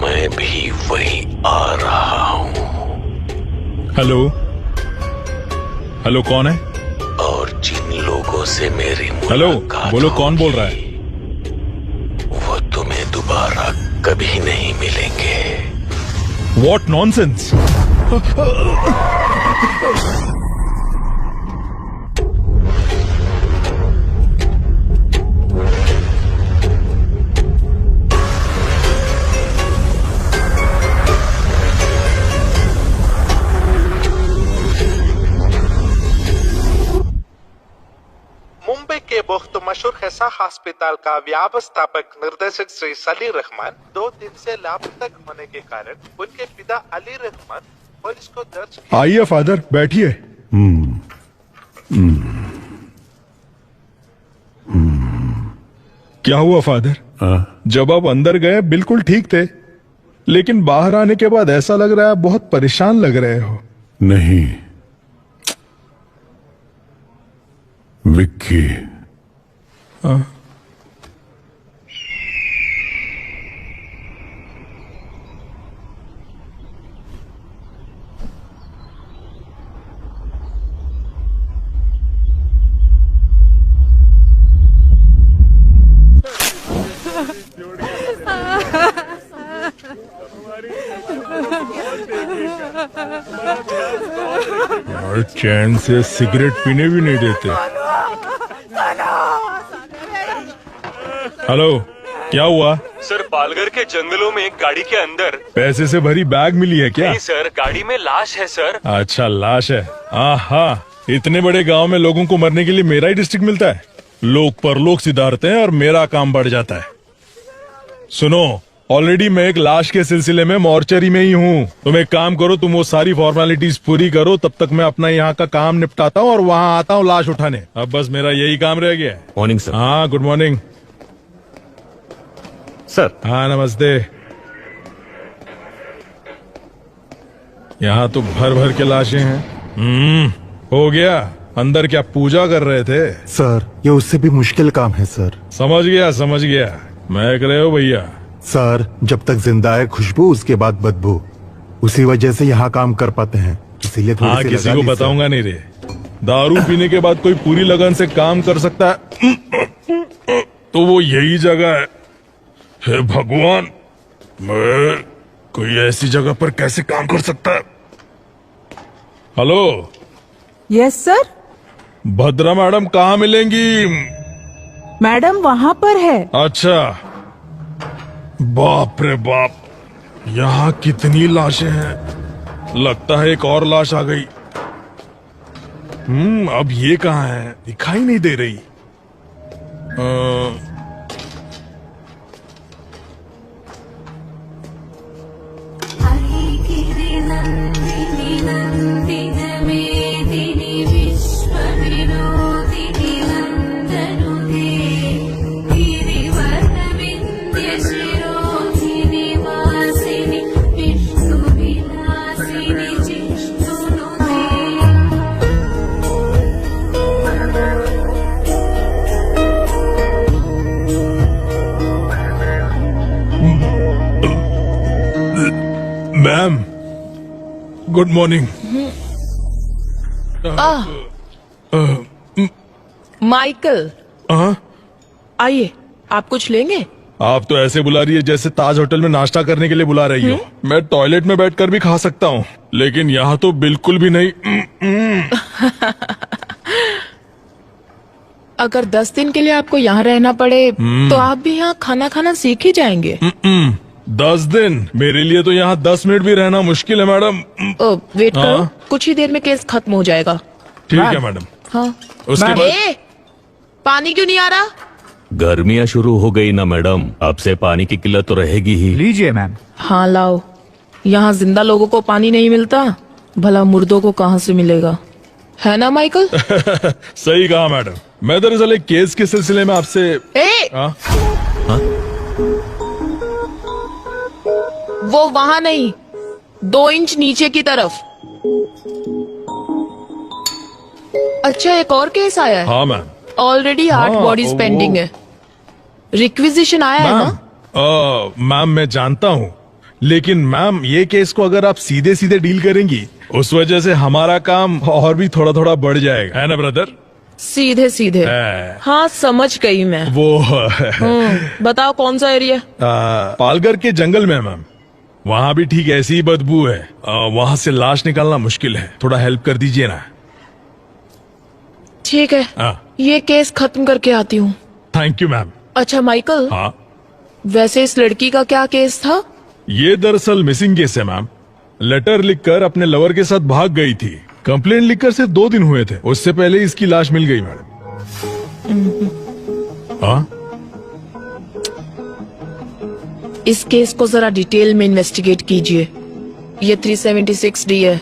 मैं भी वहीं आ रहा हूँ। हेलो हेलो, कौन है? और जिन लोगों से मेरी हेलो, मुलाकात बोलो कौन बोल रहा है? वो तुम्हें दोबारा कभी नहीं मिलेंगे। What nonsense! मुंबई के बहुत मशहूर हैसा अस्पताल का व्यवस्थापक निर्देशक श्री सली रहमान 2 दिन से लापता होने के कारण उनके पिता अली रहमान पुलिस को दर्ज किया। आइए फादर, बैठिए। क्या हुआ फादर? जब आप अंदर गए बिल्कुल ठीक थे, लेकिन बाहर आने के बाद ऐसा लग रहा है बहुत परेशान लग रहे हो। नहीं विक्की, और चैन से सिगरेट पीने भी नहीं देते। हेलो, क्या हुआ? सर, पालघर के जंगलों में एक गाड़ी के अंदर पैसे से भरी बैग मिली है क्या? नहीं सर, गाड़ी में लाश है सर। अच्छा, लाश है। आहा, इतने बड़े गांव में लोगों को मरने के लिए मेरा ही डिस्ट्रिक्ट मिलता है। लोग परलोक सिधारते हैं और मेरा काम बढ़ जाता है। सुनो, ऑलरेडी मैं एक लाश के सिलसिले में मॉर्चरी में ही हूँ। तुम एक काम करो, तुम वो सारी फॉर्मेलिटीज पूरी करो, तब तक मैं अपना यहाँ का काम निपटाता हूँ और वहाँ आता हूँ लाश उठाने। अब बस मेरा यही काम रह गया है। Morning sir. हाँ, गुड मॉर्निंग सर। हाँ, नमस्ते। यहाँ तो भर भर के लाशें हैं। हो गया। अंदर क्या पूजा कर रहे थे? सर, ये उससे भी मुश्किल काम है सर। समझ गया। मैं कर रहे हो भैया? सर, जब तक जिंदा है खुशबू, उसके बाद बदबू। उसी वजह से यहाँ काम कर पाते हैं, इसीलिए थोड़ी हाँ, सी किसी लगा को ली, सर। बताऊंगा नहीं रे। दारू पीने के बाद कोई पूरी लगन से काम कर सकता है तो वो यही जगह है। हे भगवान, मैं कोई ऐसी जगह पर कैसे काम कर सकता है? Hello. Yes sir. Bhadra madam कहाँ मिलेंगी? मैडम वहाँ पर है। अच्छा, बाप रे बाप, यहाँ कितनी लाशें हैं। लगता है एक और लाश आ गई। अब ये कहाँ है? दिखाई नहीं दे रही। Ma'am, good morning. माइकल, आइए, आप कुछ लेंगे? आप तो ऐसे बुला रही है जैसे ताज होटल में नाश्ता करने के लिए बुला रही हो। मैं टॉयलेट में बैठकर भी खा सकता हूँ, लेकिन यहाँ तो बिल्कुल भी नहीं। अगर 10 दिन के लिए आपको यहाँ रहना पड़े तो आप भी यहाँ खाना खाना सीख ही जाएंगे। 10 दिन? मेरे लिए तो यहाँ 10 मिनट भी रहना मुश्किल है मैडम। वेट करो, कुछ ही देर में केस खत्म हो जाएगा। ठीक है मैडम। हाँ, उसके बाद पानी क्यों नहीं आ रहा? गर्मियाँ शुरू हो गई ना मैडम, अब से पानी की किल्लत तो रहेगी ही। लीजिए मैम। हाँ लाओ। यहाँ जिंदा लोगों को पानी नहीं मिलता, भला मुर्दों को कहाँ से मिलेगा, है ना माइकल? सही कहा मैडम। मैं दरअसल एक केस के सिलसिले में आपसे वो वहाँ नहीं, 2 इंच नीचे की तरफ। अच्छा, एक और केस आया है। हाँ मैम। ऑलरेडी 8 बॉडीज पेंडिंग है। रिक्विजिशन आया है ना? मैम, मैं जानता हूँ, लेकिन मैम ये केस को अगर आप सीधे सीधे डील करेंगी उस वजह से हमारा काम और भी थोड़ा थोड़ा बढ़ जाएगा, है ना ब्रदर? सीधे सीधे। हाँ समझ गई मैं। वो बताओ कौन सा एरिया? पालघर के जंगल में मैम, वहाँ भी ठीक ऐसी ही बदबू है। वहाँ से लाश निकालना मुश्किल है, थोड़ा हेल्प कर दीजिए ना। ठीक है, ये केस खत्म करके आती हूँ। Thank you ma'am. अच्छा माइकल, हाँ, वैसे इस लड़की का क्या केस था? ये दरअसल मिसिंग केस है मैम। लेटर लिखकर अपने लवर के साथ भाग गई थी। कंप्लेंट लिखकर सिर्फ 2 दिन हुए थे, उससे पहले इसकी लाश मिल गई मैडम। हाँ, इस केस को जरा डिटेल में इन्वेस्टिगेट कीजिए। ये 376D है।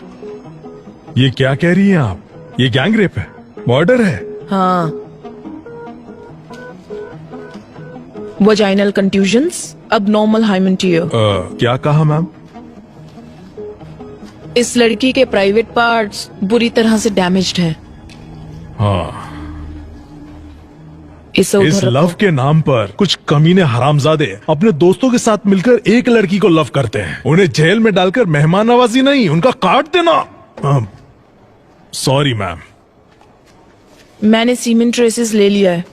ये क्या कह रही हैं आप? ये गैंग रेप है, मर्डर है। हाँ, vaginal contusions, abnormal hymen tear. क्या कहा मैम? इस लड़की के प्राइवेट पार्ट्स बुरी तरह से डैमेज्ड हैं। हाँ, इसे इस उधर लव रखो। के नाम पर कुछ कमीने हरामजादे अपने दोस्तों के साथ मिलकर एक लड़की को लव करते हैं। उन्हें जेल में डालकर मेहमान नवाजी नहीं, उनका काट देना। Sorry ma'am. मैंने सीमेन ट्रेसेस ले लिया है।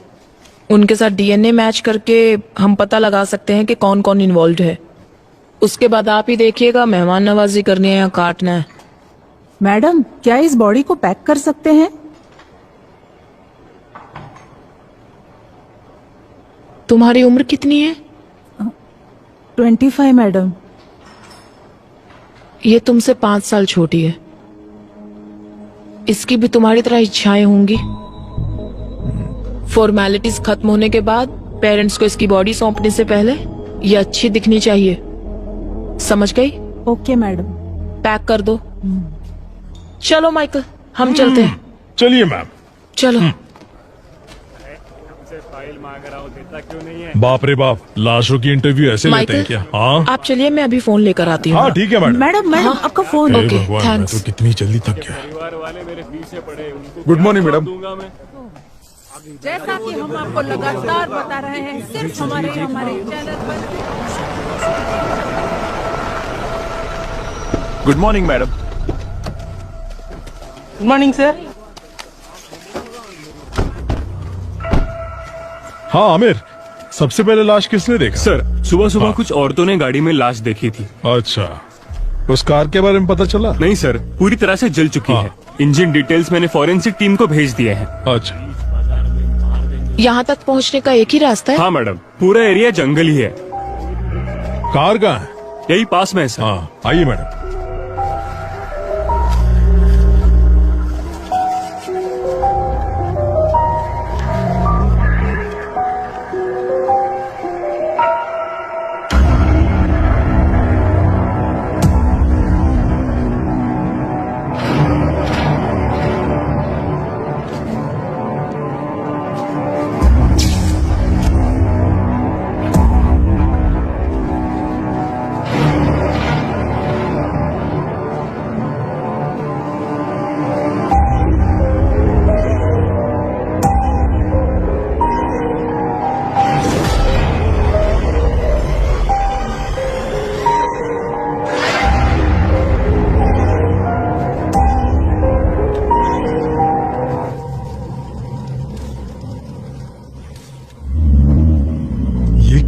उनके साथ डीएनए मैच करके हम पता लगा सकते हैं कि कौन कौन इन्वॉल्व है। उसके बाद आप ही देखिएगा मेहमान नवाजी करनी है या काटना है। मैडम, क्या इस बॉडी को पैक कर सकते हैं? तुम्हारी उम्र कितनी है? 25 मैडम। ये तुमसे 5 साल छोटी है। इसकी भी तुम्हारी तरह इच्छाएं होंगी। फॉर्मेलिटीज खत्म होने के बाद पेरेंट्स को इसकी बॉडी सौंपने से पहले ये अच्छी दिखनी चाहिए। समझ गई? Okay madam. पैक कर दो। चलो माइकल, हम चलते हैं। चलिए मैम। चलो। बाप रे बाप, लाशों की इंटरव्यू ऐसे लेते हैं क्या? हाँ आप चलिए, मैं अभी फोन लेकर आती हूँ। हाँ, ठीक है मैडम। मैडम आपका फोन। हे ओके, भगवान, मैं थैंक्स। तो कितनी जल्दी थक गया। Good morning madam. जैसा कि हम आपको लगातार बता रहे हैं, सिर्फ हमारे चैनल पर। Good morning madam. Good morning sir. हाँ आमिर, सबसे पहले लाश किसने देखा? सर, सुबह सुबह हाँ। कुछ औरतों ने गाड़ी में लाश देखी थी। अच्छा, उस कार के बारे में पता चला? नहीं सर, पूरी तरह से जल चुकी हाँ। है। इंजन डिटेल्स मैंने फॉरेंसिक टीम को भेज दिए हैं। अच्छा, यहाँ तक पहुँचने का एक ही रास्ता है? हाँ मैडम, पूरा एरिया जंगल ही है। कार कहाँ है? यही पास में है सर। हाँ, आइए मैडम।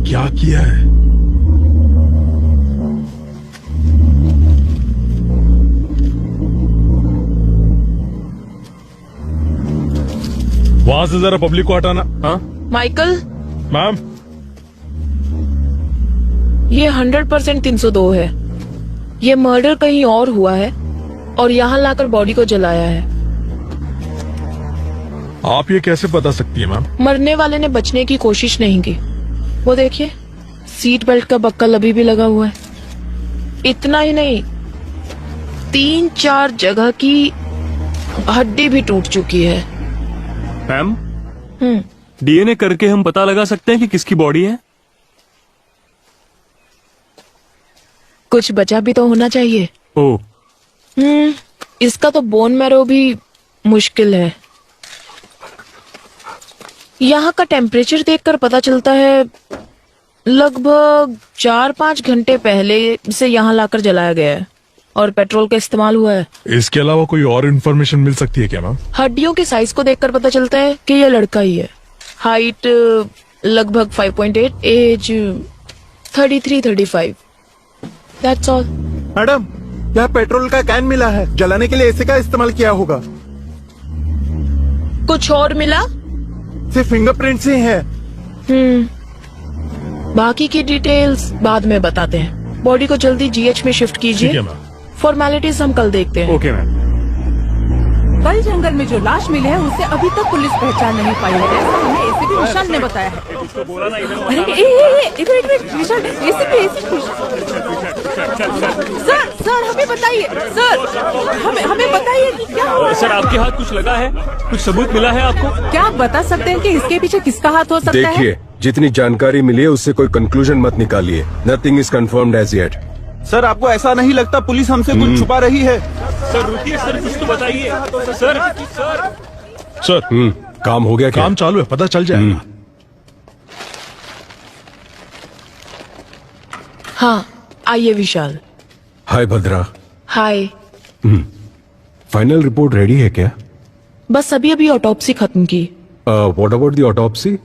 क्या किया है? वहां से जरा पब्लिक को हटाना। हाँ माइकल, मैम, ये 100% 302 है। ये मर्डर कहीं और हुआ है और यहाँ लाकर बॉडी को जलाया है। आप ये कैसे बता सकती है मैम? मरने वाले ने बचने की कोशिश नहीं की। वो देखिए, सीट बेल्ट का बक्कल अभी भी लगा हुआ है। इतना ही नहीं, 3-4 जगह की हड्डी भी टूट चुकी है। मैम, डीएनए करके हम पता लगा सकते हैं कि किसकी बॉडी है? कुछ बचा भी तो होना चाहिए। ओह, इसका तो बोन मैरो भी मुश्किल है। यहाँ का टेम्परेचर देखकर पता चलता है लगभग 4-5 घंटे पहले इसे यहाँ लाकर जलाया गया है और पेट्रोल का इस्तेमाल हुआ है। इसके अलावा कोई और इन्फॉर्मेशन मिल सकती है क्या मैम? हड्डियों के साइज को देखकर पता चलता है कि यह लड़का ही है। हाइट लगभग 5.8, एज 33-35। That's all. मैडम, यहाँ पेट्रोल का कैन मिला है, जलाने के लिए इसी का इस्तेमाल किया होगा। कुछ और मिला? सिर्फ फिंगरप्रिंट्स ही हैं। बाकी की डिटेल्स बाद में बताते हैं। बॉडी को जल्दी जीएच में शिफ्ट ठीक है कीजिए। मैम। फॉर्मेलिटीज हम कल देखते हैं। Okay ma'am. कल जंगल में जो लाश मिली है उसे अभी तक पुलिस पहचान नहीं पाई है, ऐसा हमें एसीपी विशाल ने बताया है। अरे एक मिनट विशाल, एसीपी सर हमें बताइए, सर हमें बताइए कि क्या हुआ है? सर आपके हाथ कुछ लगा है? कुछ सबूत मिला है आपको? क्या आप बता सकते हैं कि इसके पीछे किसका हाथ हो सकता है? देखिए, जितनी जानकारी मिली है उससे कोई कंक्लूजन मत निकालिए। Nothing is confirmed as yet. Sir, आपको ऐसा नहीं लगता पुलिस हमसे कुछ छुपा रही है? सर रुकिए सर, कुछ तो बताइए। सर सर काम हो गया क्या? काम चालू है, पता चल जाएगा। हाँ, आइए विशाल। हाय भद्रा। हाय। फाइनल रिपोर्ट रेडी है क्या? बस अभी ऑटोप्सी खत्म की। What about the autopsy?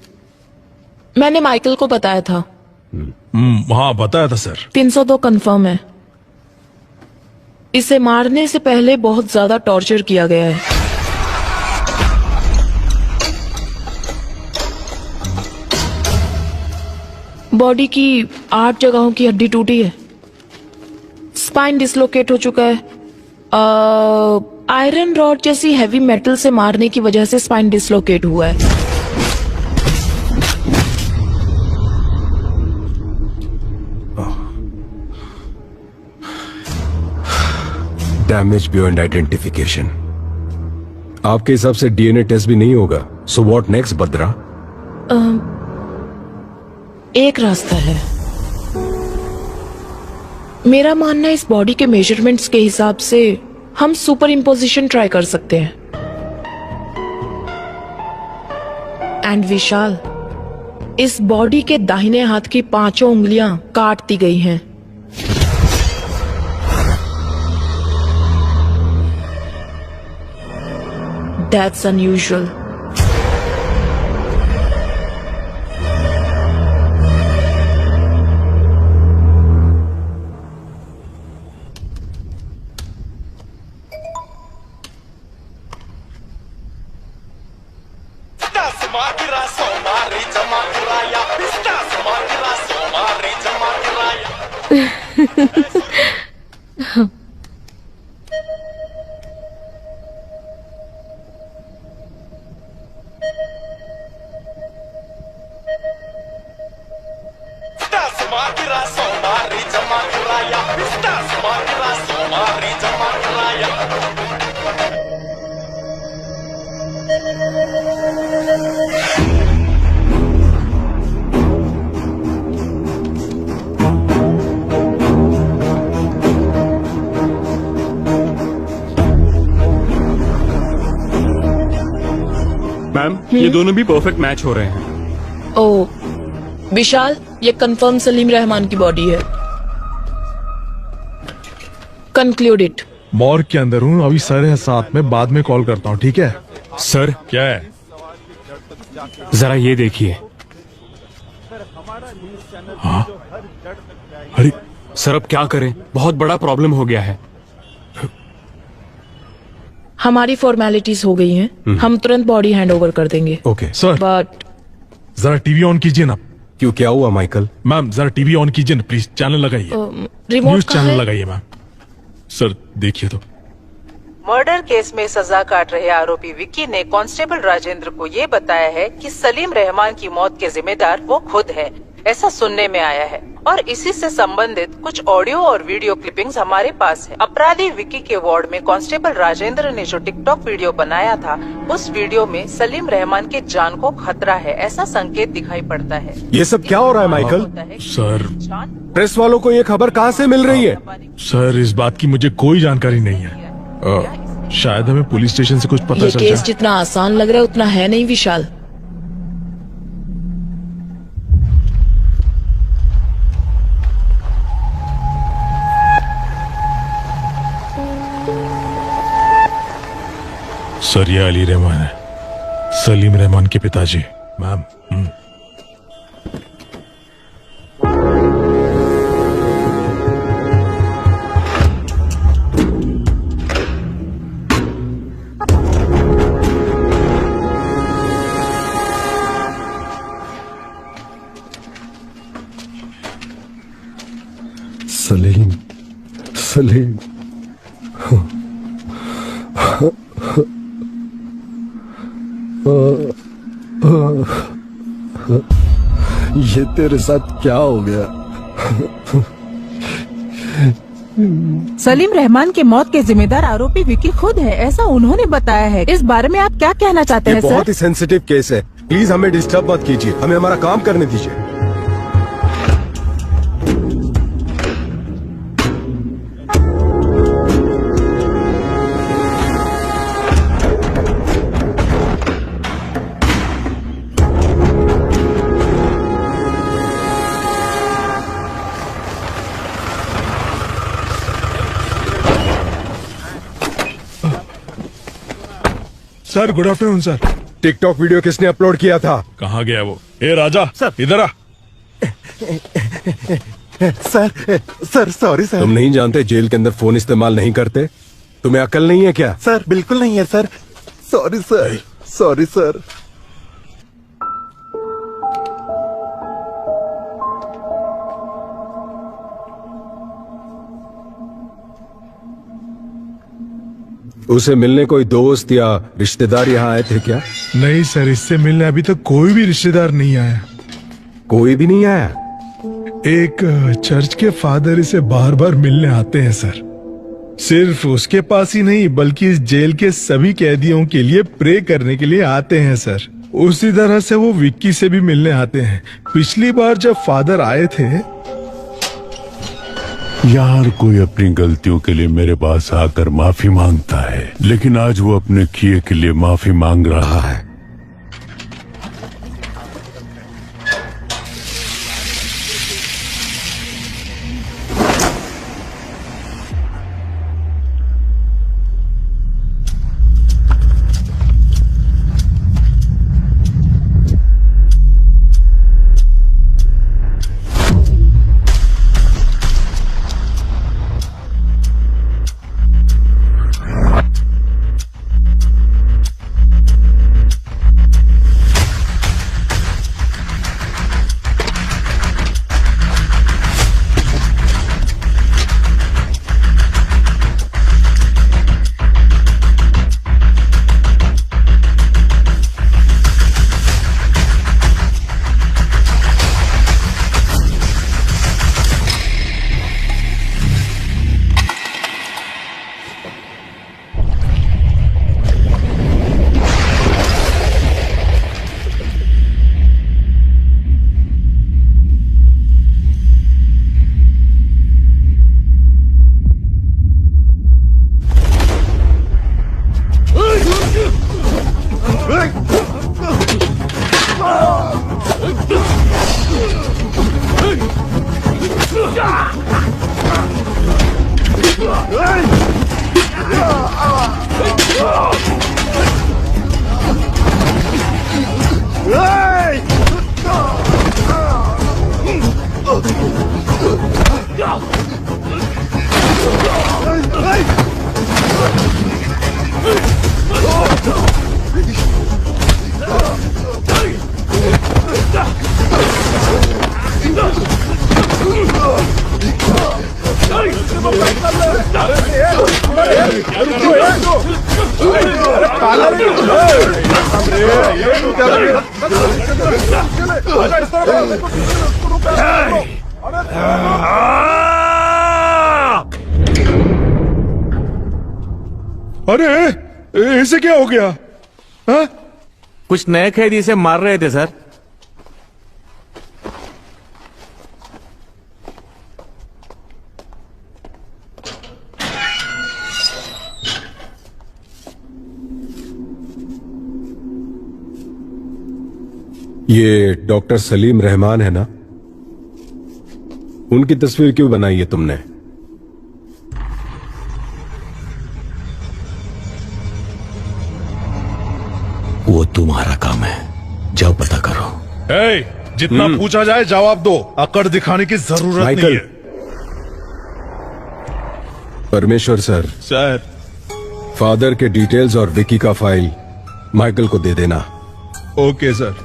मैंने माइकल को बताया था। हाँ बताया था सर। 302 कंफर्म है। इसे मारने से पहले बहुत ज्यादा टॉर्चर किया गया है। बॉडी की 8 जगहों की हड्डी टूटी है। स्पाइन डिसलोकेट हो चुका है। आयरन रॉड जैसी हैवी मेटल से मारने की वजह से स्पाइन डिसलोकेट हुआ है। Damage beyond identification. आपके हिसाब से डीएनए टेस्ट भी नहीं होगा। सो व्हाट नेक्स्ट भद्रा? एक रास्ता है। मेरा मानना है इस बॉडी के मेजरमेंट्स के हिसाब से हम सुपर इम्पोजिशन ट्राई कर सकते हैं। एंड विशाल, इस बॉडी के दाहिने हाथ की 5 उंगलियां काट दी गई हैं। That's unusual. मैम ये दोनों भी परफेक्ट मैच हो रहे हैं। ओ विशाल, ये कंफर्म सलीम रहमान की बॉडी है। Conclude it. मॉर्ग के अंदर हूँ, अभी सर है साथ में, बाद में कॉल करता हूँ, ठीक है? सर क्या है? जरा ये देखिए। हाँ? अरे सर अब क्या करें, बहुत बड़ा प्रॉब्लम हो गया है। हमारी फॉर्मेलिटीज हो गई हैं। हम तुरंत बॉडी हैंड ओवर कर देंगे। ओके सर, बट जरा टीवी ऑन कीजिए ना। क्यों, क्या हुआ माइकल? मैम जरा टीवी ऑन कीजिए ना प्लीज, चैनल लगाइए, रिमोट न्यूज कहाँ चैनल है? लगाइए मैम। सर देखिए तो। मर्डर केस में सजा काट रहे आरोपी विक्की ने कांस्टेबल राजेंद्र को ये बताया है कि सलीम रहमान की मौत के जिम्मेदार वो खुद है, ऐसा सुनने में आया है। और इसी से संबंधित कुछ ऑडियो और वीडियो क्लिपिंग्स हमारे पास है। अपराधी विक्की के वार्ड में कांस्टेबल राजेंद्र ने जो टिकटॉक वीडियो बनाया था, उस वीडियो में सलीम रहमान के जान को खतरा है, ऐसा संकेत दिखाई पड़ता है। ये सब क्या हो रहा है माइकल? सर, प्रेस वालों को ये खबर कहाँ से मिल रही है? सर इस बात की मुझे कोई जानकारी नहीं है। शायद हमें पुलिस स्टेशन से कुछ पता ये चल केस जाए। जितना आसान लग रहा है उतना है नहीं विशाल। सर ये अली रहमान है, सलीम रहमान के पिताजी। मैम सलीम, सलीम। ये तेरे साथ क्या हो गया? सलीम रहमान की मौत के जिम्मेदार आरोपी विकी खुद है, ऐसा उन्होंने बताया है। इस बारे में आप क्या कहना चाहते ये हैं बहुत सर? ही सेंसिटिव केस है, प्लीज हमें डिस्टर्ब मत कीजिए, हमें हमारा काम करने दीजिए। Sir, good afternoon sir. TikTok video किसने अपलोड किया था? कहाँ गया वो? ए राजा सर, इधर आ। Sir sorry sir. तुम नहीं जानते जेल के अंदर फोन इस्तेमाल नहीं करते? तुम्हें अकल नहीं है क्या? सर बिल्कुल नहीं है sir. Sorry sir, sorry sir. उसे मिलने कोई दोस्त या रिश्तेदार यहाँ आए थे क्या? नहीं सर, इससे मिलने अभी तक कोई भी रिश्तेदार नहीं आया। कोई भी नहीं आया? एक चर्च के फादर इसे बार बार मिलने आते हैं सर। सिर्फ उसके पास ही नहीं बल्कि इस जेल के सभी कैदियों के लिए प्रे करने के लिए आते हैं सर। उसी तरह से वो विक्की से भी मिलने आते हैं। पिछली बार जब फादर आए थे, यार कोई अपनी गलतियों के लिए मेरे पास आकर माफी मांगता है, लेकिन आज वो अपने किए के लिए माफी मांग रहा है। अरे ऐसे क्या हो गया? हा? कुछ नए कैदी से मार रहे थे सर। ये डॉक्टर सलीम रहमान है ना? उनकी तस्वीर क्यों बनाई है तुमने? जाओ पता करो। ए, जितना पूछा जाए जवाब दो, अकड़ दिखाने की जरूरत नहीं माइकल। है। परमेश्वर सर, सर, फादर के डिटेल्स और विकी का फाइल माइकल को दे देना। Okay sir.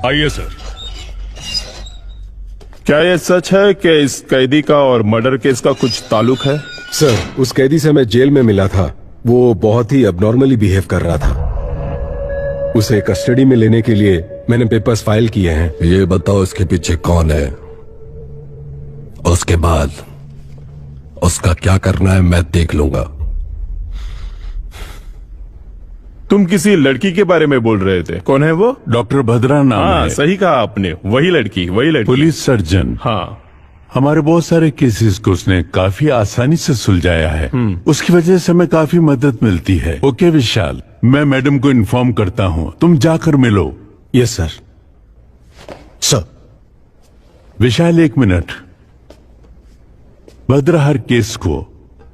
आइए सर। क्या ये सच है कि इस कैदी का और मर्डर केस का कुछ ताल्लुक है? सर, उस कैदी से मैं जेल में मिला था। वो बहुत ही अबनॉर्मली बिहेव कर रहा था। उसे कस्टडी में लेने के लिए मैंने पेपर्स फाइल किए हैं। ये बताओ इसके पीछे कौन है, उसके बाद उसका क्या करना है मैं देख लूंगा। तुम किसी लड़की के बारे में बोल रहे थे, कौन है वो? डॉक्टर भद्रा नाम हाँ, है। सही कहा आपने, वही लड़की, वही लड़की। Police surgeon. हाँ, हमारे बहुत सारे केसेस को उसने काफी आसानी से सुलझाया है। उसकी वजह से हमें काफी मदद मिलती है। ओके विशाल, मैं मैडम को इन्फॉर्म करता हूँ, तुम जाकर मिलो। Yes sir. सर। विशाल, एक मिनट। भद्रा हर केस को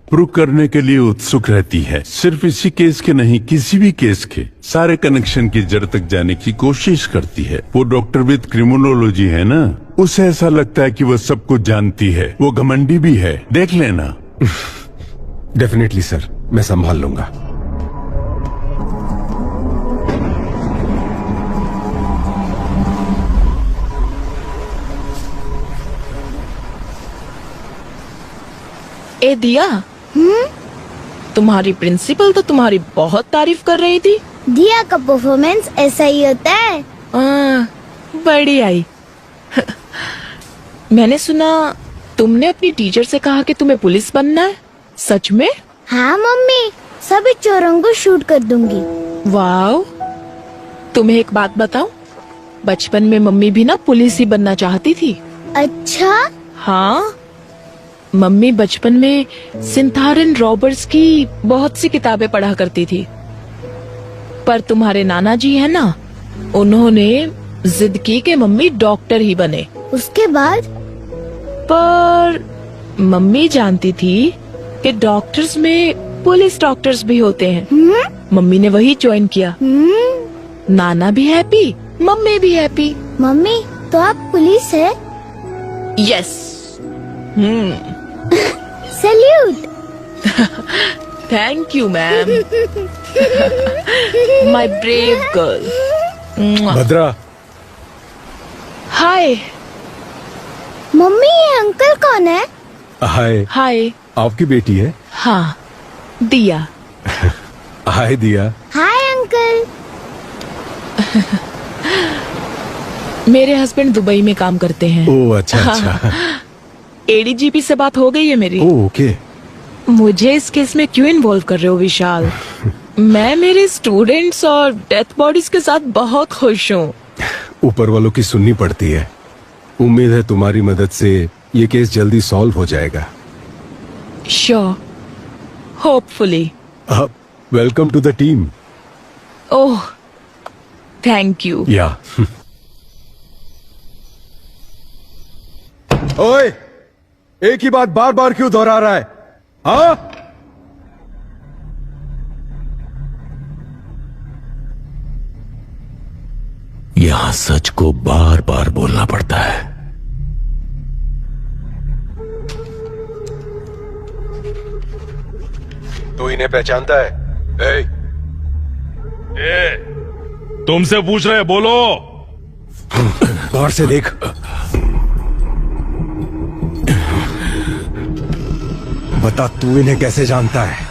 प्रूव करने के लिए उत्सुक रहती है। सिर्फ इसी केस के नहीं, किसी भी केस के सारे कनेक्शन की जड़ तक जाने की कोशिश करती है। वो डॉक्टर विद क्रिमिनोलॉजी है ना, उसे ऐसा लगता है कि वो सब कुछ जानती है। वो घमंडी भी है, देख लेना। डेफिनेटली सर, मैं संभाल लूंगा। ए दिया, तुम्हारी प्रिंसिपल तो तुम्हारी बहुत तारीफ कर रही थी। दिया का परफॉर्मेंस ऐसा ही होता है। बड़ी आई। मैंने सुना तुमने अपनी टीचर से कहा कि तुम्हें पुलिस बनना है, सच में? हाँ मम्मी, सभी चोरों को शूट कर दूंगी। वाओ, तुम्हें एक बात बताऊं, बचपन में मम्मी भी ना पुलिस ही बनना चाहती थी। अच्छा? हाँ, मम्मी बचपन में सिंथारन रॉबर्ट्स की बहुत सी किताबें पढ़ा करती थी। पर तुम्हारे नाना जी है ना, उन्होंने जिद की कि मम्मी डॉक्टर ही बने। उसके बाद? पर मम्मी जानती थी कि डॉक्टर्स में पुलिस डॉक्टर्स भी होते हैं। मम्मी ने वही ज्वाइन किया। नाना भी हैप्पी, मम्मी भी हैप्पी। मम्मी, तो आप पुलिस है? Yes. Salute. Thank you ma'am. My brave girl. Bhadra. Hi. Mummy, ये अंकल कौन है? हाय। हाय। आपकी बेटी है? हाँ, दिया। हाय दिया। Hi uncle. मेरे हस्बैंड दुबई में काम करते हैं। ओह अच्छा अच्छा। एडीजीपी से बात हो गई है मेरी। Oh okay. मुझे इस केस में क्यों इन्वॉल्व कर रहे हो विशाल? मैं मेरे स्टूडेंट्स और डेथ बॉडीज के साथ बहुत खुश हूँ। ऊपर वालों की सुननी पड़ती है। उम्मीद है तुम्हारी मदद से ये केस जल्दी सॉल्व हो जाएगा। Sure, hopefully. Welcome to the team. Oh, thank you. Yeah. ओए, एक ही बात बार बार क्यों दोहरा रहा है? हाँ? यहां सच को बार बार बोलना पड़ता है। तू इन्हें पहचानता है? तुमसे पूछ रहे, बोलो। बाहर से देख। बता, तू इन्हें कैसे जानता है?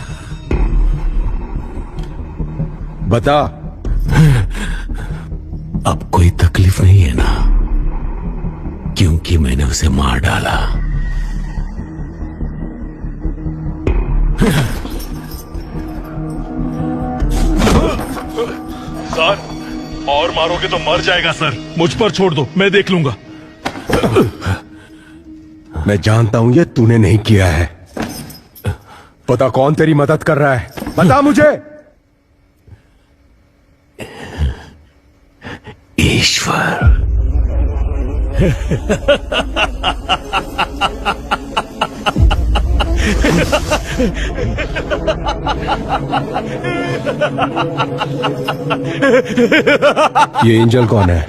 बता। अब कोई तकलीफ नहीं है ना, क्योंकि मैंने उसे मार डाला। सर, और मारोगे तो मर जाएगा सर। मुझ पर छोड़ दो, मैं देख लूंगा। मैं जानता हूं ये तूने नहीं किया है। पता कौन तेरी मदद कर रहा है? बता मुझे। ईश्वर। ये एंजल कौन है?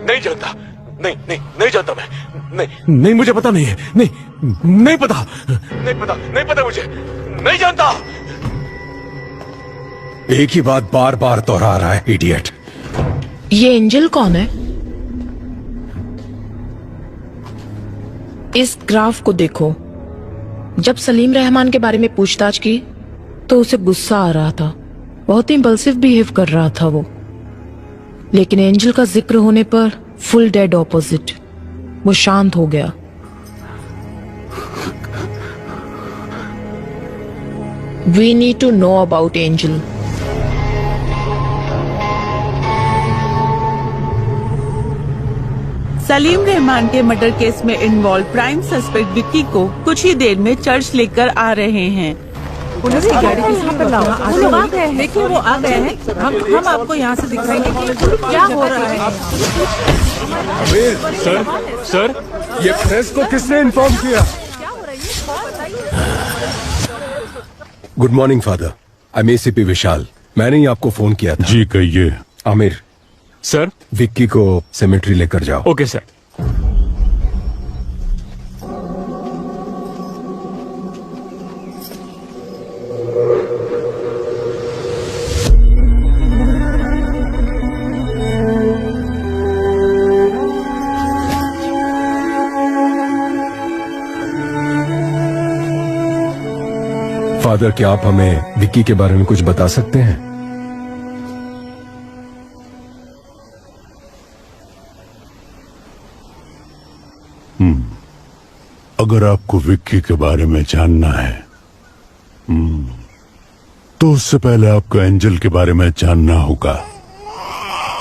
नहीं जानता, नहीं जानता मैं, नहीं मुझे पता नहीं है, नहीं पता मुझे, नहीं जानता। एक ही बात बार बार दोहरा रहा है, इडियट। ये एंजल कौन है? इस ग्राफ को देखो। जब सलीम रहमान के बारे में पूछताछ की तो उसे गुस्सा आ रहा था, बहुत इंपल्सिव बिहेव कर रहा था वो। लेकिन एंजल का जिक्र होने पर फुल डेड ऑपोजिट, वो शांत हो गया। We need to know about Angel. Salim Rahman के मर्डर केस में इन्वॉल्व प्राइम सस्पेक्ट विक्की को कुछ ही देर में चर्च लेकर आ रहे हैं। पुलिस की गाड़ी किस लिए पर लाओ? वो लोग आ गए हैं। देखिए वो आ गए हैं। हम आपको यहाँ से दिखाएंगे कि क्या हो रहा है। सर, ये प्रेस को किसने इन्फॉर्म किया? Good morning father, I am ACP Vishal. मैंने ही आपको फोन किया था। जी कहिए। आमिर सर, विक्की को सेमेट्री लेकर जाओ। Okay sir. फादर, क्या आप हमें विक्की के बारे में कुछ बता सकते हैं? अगर आपको विक्की के बारे में जानना है तो उससे पहले आपको एंजल के बारे में जानना होगा।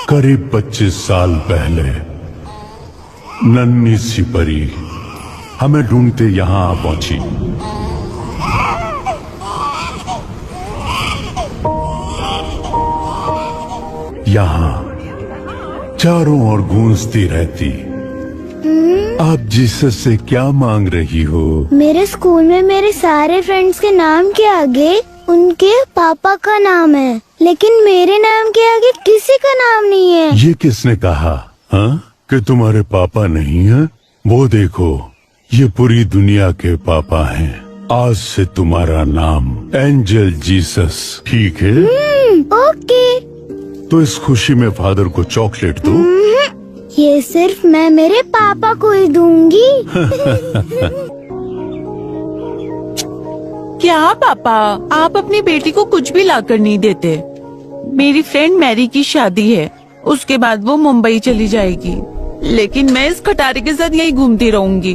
करीब 25 साल पहले नन्ही सी परी हमें ढूंढते यहां आ पहुंची। यहां चारों ओर गूंजती रहती। आप जीसस से क्या मांग रही हो? मेरे स्कूल में मेरे सारे फ्रेंड्स के नाम के आगे उनके पापा का नाम है, लेकिन मेरे नाम के आगे किसी का नाम नहीं है। ये किसने कहा कि तुम्हारे पापा नहीं है? वो देखो, ये पूरी दुनिया के पापा हैं। आज से तुम्हारा नाम एंजल जीसस, ठीक है? ओके। तो इस खुशी में फादर को चॉकलेट दो। ये सिर्फ मैं मेरे पापा को ही दूंगी। क्या पापा, आप अपनी बेटी को कुछ भी लाकर नहीं देते? मेरी फ्रेंड मैरी की शादी है, उसके बाद वो मुंबई चली जाएगी, लेकिन मैं इस खटारे के साथ यही घूमती रहूंगी।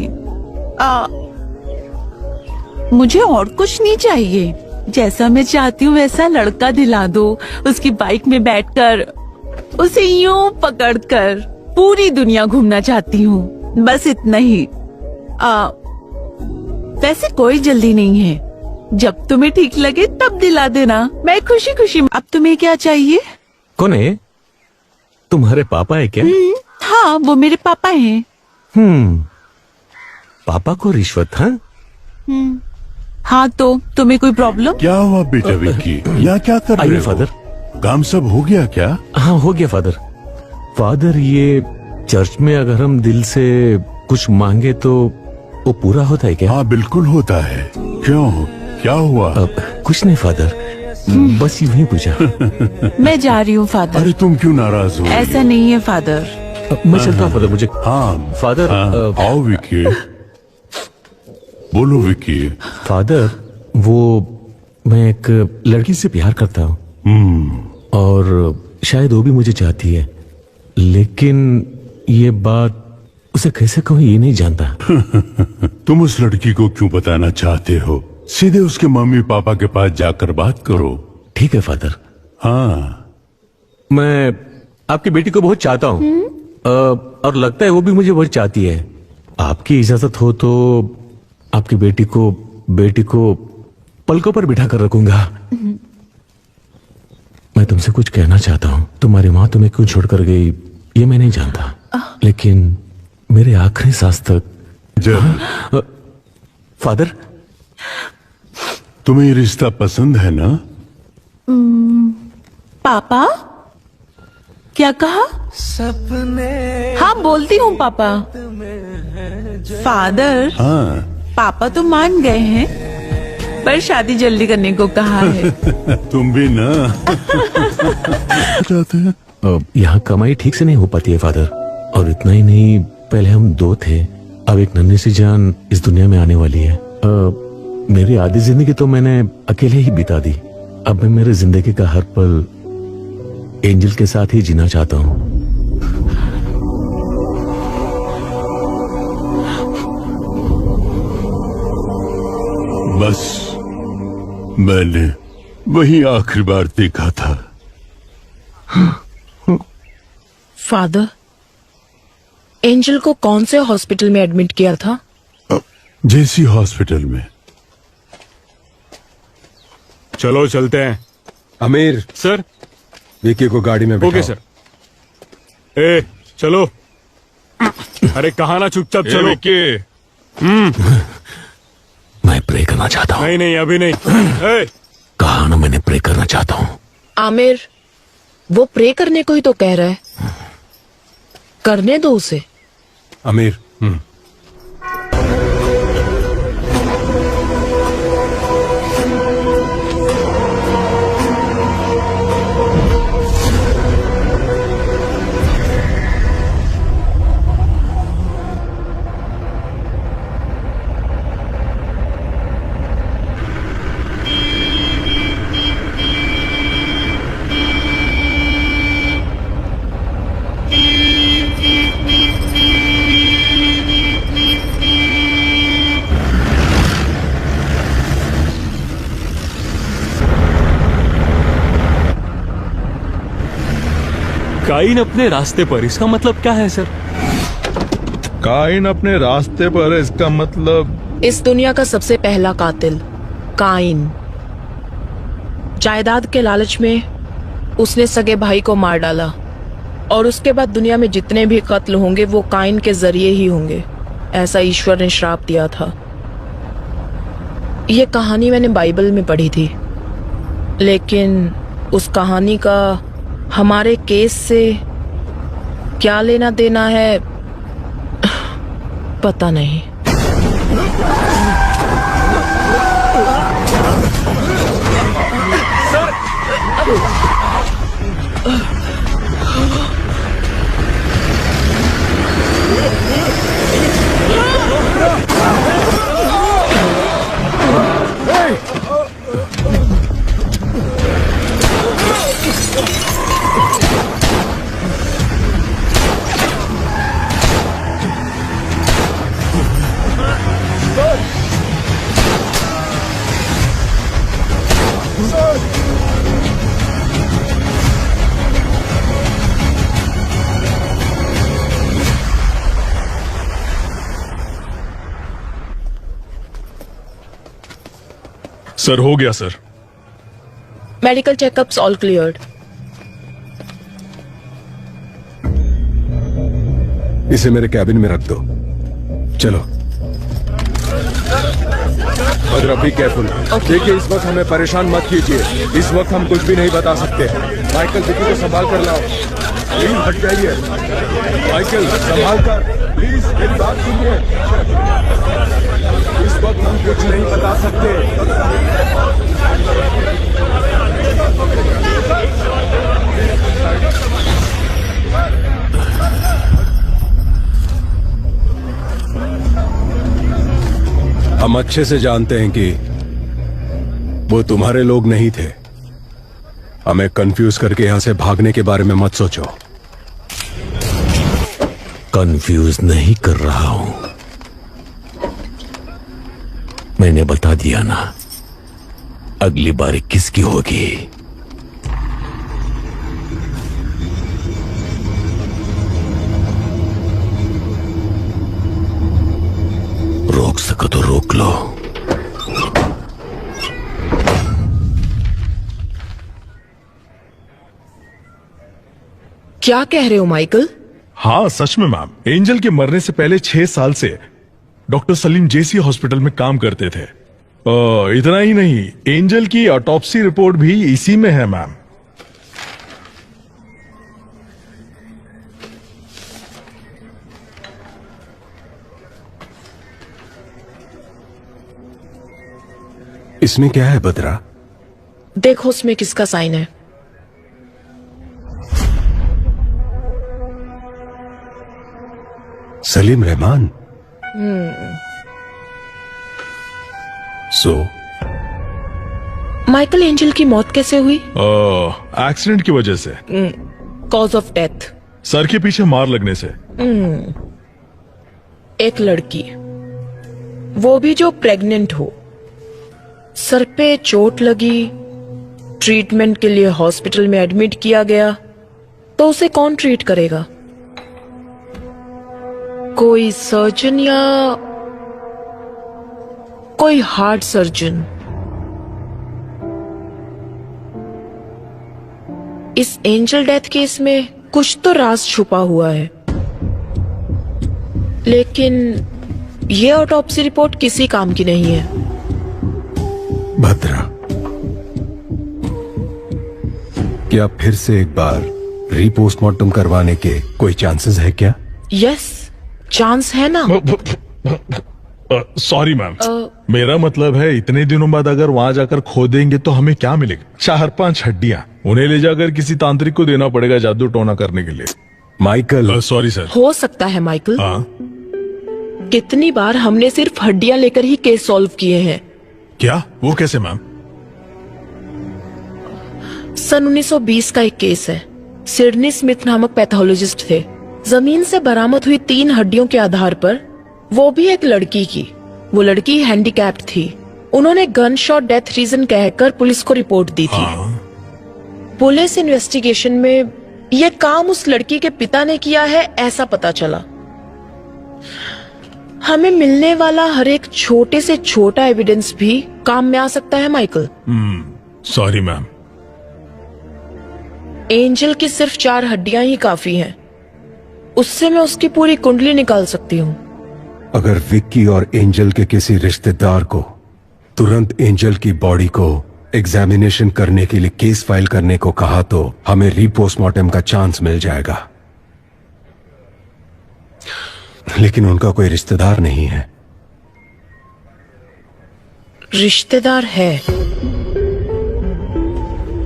मुझे और कुछ नहीं चाहिए। जैसा मैं चाहती हूँ वैसा लड़का दिला दो। उसकी बाइक में बैठकर उसे यूं पकड़कर पूरी दुनिया घूमना चाहती हूँ, बस इतना ही। वैसे कोई जल्दी नहीं है, जब तुम्हें ठीक लगे तब दिला देना। मैं खुशी खुशी। अब तुम्हें क्या चाहिए? कौन है? तुम्हारे पापा है क्या? हाँ, वो मेरे पापा हैं। पापा को रिश्वत? हाँ, तो तुम्हें कोई प्रॉब्लम? क्या हुआ बेटा विक्की? यहाँ क्या कर रहे हो? फादर, काम सब हो गया क्या? हाँ हो गया फादर। फादर, ये चर्च में अगर हम दिल से कुछ मांगे तो वो पूरा होता है क्या? हाँ बिल्कुल होता है। क्यों, क्या हुआ? कुछ नहीं फादर, बस यूं ही पूछा। मैं जा रही हूँ फादर। अरे तुम क्यों नाराज हो? ऐसा नहीं है फादर। मैं चलता हूँ फादर। मुझे फादर। आओ विक्की, बोलो विक्की। फादर, वो मैं एक लड़की से प्यार करता हूँ और शायद वो भी मुझे चाहती है, लेकिन ये बात उसे कैसे कहूँ ये नहीं जानता। तुम उस लड़की को क्यों बताना चाहते हो? सीधे उसके मम्मी पापा के पास जाकर बात करो। ठीक है फादर। हाँ, मैं आपकी बेटी को बहुत चाहता हूँ और लगता है वो भी मुझे बहुत चाहती है। आपकी इजाजत हो तो आपकी बेटी को पलकों पर बिठा कर रखूंगा। मैं तुमसे कुछ कहना चाहता हूँ। तुम्हारी माँ तुम्हें क्यों छोड़कर गई ये मैं नहीं जानता, लेकिन मेरे आखिरी सांस तक। फादर, तुम्हें ये रिश्ता पसंद है ना? पापा क्या कहा? हाँ बोलती हूँ पापा। फादर, हाँ। पापा तो मान गए हैं, पर शादी जल्दी करने को कहा है। तुम भी ना चाहते हैं? यहाँ कमाई ठीक से नहीं हो पाती है फादर, और इतना ही नहीं, पहले हम 2 थे, अब एक नन्ही सी जान इस दुनिया में आने वाली है। मेरी आधी जिंदगी तो मैंने अकेले ही बिता दी। अब मैं मेरे जिंदगी का हर पल एंजल के साथ ही जीना चाहता हूँ। बस मैंने वही आखिरी बार देखा था। फादर, एंजल को कौन से हॉस्पिटल में एडमिट किया था? जेसी हॉस्पिटल में। चलो चलते हैं। आमिर सर। विक्की को गाड़ी में बिठाओ। Okay sir. ए चलो। अरे कहा ना, चुपचाप चलो। विक्की, मैं प्रे करना चाहता हूँ। नहीं अभी नहीं। कहा ना मैंने प्रे करना चाहता हूँ। आमिर, वो प्रे करने को ही तो कह रहा है, करने दो उसे। आमिर, काइन अपने रास्ते पर, इसका मतलब क्या है सर? काइन अपने रास्ते पर है, इसका मतलब इस दुनिया का सबसे पहला कातिल काइन। जायदाद के लालच में उसने सगे भाई को मार डाला, और उसके बाद दुनिया में जितने भी कत्ल होंगे वो काइन के जरिए ही होंगे, ऐसा ईश्वर ने श्राप दिया था। ये कहानी मैंने बाइबल में पढ़ी थी, लेकिन उस कहानी का हमारे केस से क्या लेना देना है पता नहीं। सर हो गया sir. Medical checkups all cleared. इसे मेरे कैबिन में रख दो। चलो। और रबी केयरफुल। देखिए, इस वक्त हमें परेशान मत कीजिए। इस वक्त हम कुछ भी नहीं बता सकते। माइकल, विक्की को संभाल कर लाओ। प्लीज हट जाइए। माइकल, संभाल कर। प्लीज मेरी बात सुनिए। इस वक्त हम कुछ नहीं बता सकते। हम अच्छे से जानते हैं कि वो तुम्हारे लोग नहीं थे। हमें कंफ्यूज करके यहां से भागने के बारे में मत सोचो। कंफ्यूज नहीं कर रहा हूं, मैंने बता दिया ना, अगली बारी किसकी होगी। रोक सको तो रोक लो। क्या कह रहे हो माइकल? हाँ सच में मैम, एंजल के मरने से पहले 6 साल से डॉक्टर सलीम जेसी हॉस्पिटल में काम करते थे। इतना ही नहीं, एंजल की ऑटोप्सी रिपोर्ट भी इसी में है मैम। इसमें क्या है बद्रा? देखो उसमें किसका साइन है। Salim Rahman. So Michael, angel की मौत कैसे हुई? एक्सीडेंट की वजह से। Cause of death? सर के पीछे मार लगने से। एक लड़की, वो भी जो प्रेग्नेंट हो, सर पे चोट लगी, ट्रीटमेंट के लिए हॉस्पिटल में एडमिट किया गया, तो उसे कौन ट्रीट करेगा? कोई सर्जन या कोई हार्ट सर्जन? इस एंजल डेथ केस में कुछ तो राज छुपा हुआ है, लेकिन ये ऑटोप्सी रिपोर्ट किसी काम की नहीं है। भद्रा, क्या फिर से एक बार रीपोस्टमार्टम करवाने के कोई चांसेस है क्या? यस, चांस है ना। सॉरी मैम, मेरा मतलब है इतने दिनों बाद अगर वहां जाकर खोदेंगे तो हमें क्या मिलेगा? 4-5 हड्डियां, उन्हें ले जाकर किसी तांत्रिक को देना पड़ेगा जादू टोना करने के लिए। माइकल। Sorry sir. हो सकता है माइकल। हाँ? कितनी बार हमने सिर्फ हड्डियां लेकर ही केस सॉल्व किए हैं। क्या? वो कैसे मैम? सन 1920 का एक केस है। सिडनी स्मिथ नामक पैथोलॉजिस्ट थे। जमीन से बरामद हुई 3 हड्डियों के आधार पर, वो भी एक लड़की की, वो लड़की हैंडीकैप्ड थी। उन्होंने गन शॉट डेथ रीजन कहकर पुलिस को रिपोर्ट दी थी। पुलिस इन्वेस्टिगेशन में ये काम उस लड़की के पिता ने किया है ऐसा पता चला। हमें मिलने वाला हर एक छोटे से छोटा एविडेंस भी काम में आ सकता है माइकल। Sorry ma'am. एंजल की सिर्फ 4 हड्डियां ही काफी हैं। उससे मैं उसकी पूरी कुंडली निकाल सकती हूँ। अगर विक्की और एंजल के किसी रिश्तेदार को तुरंत एंजल की बॉडी को एग्जामिनेशन करने के लिए केस फाइल करने को कहा तो हमें रीपोस्टमार्टम का चांस मिल जाएगा। लेकिन उनका कोई रिश्तेदार नहीं है। रिश्तेदार है।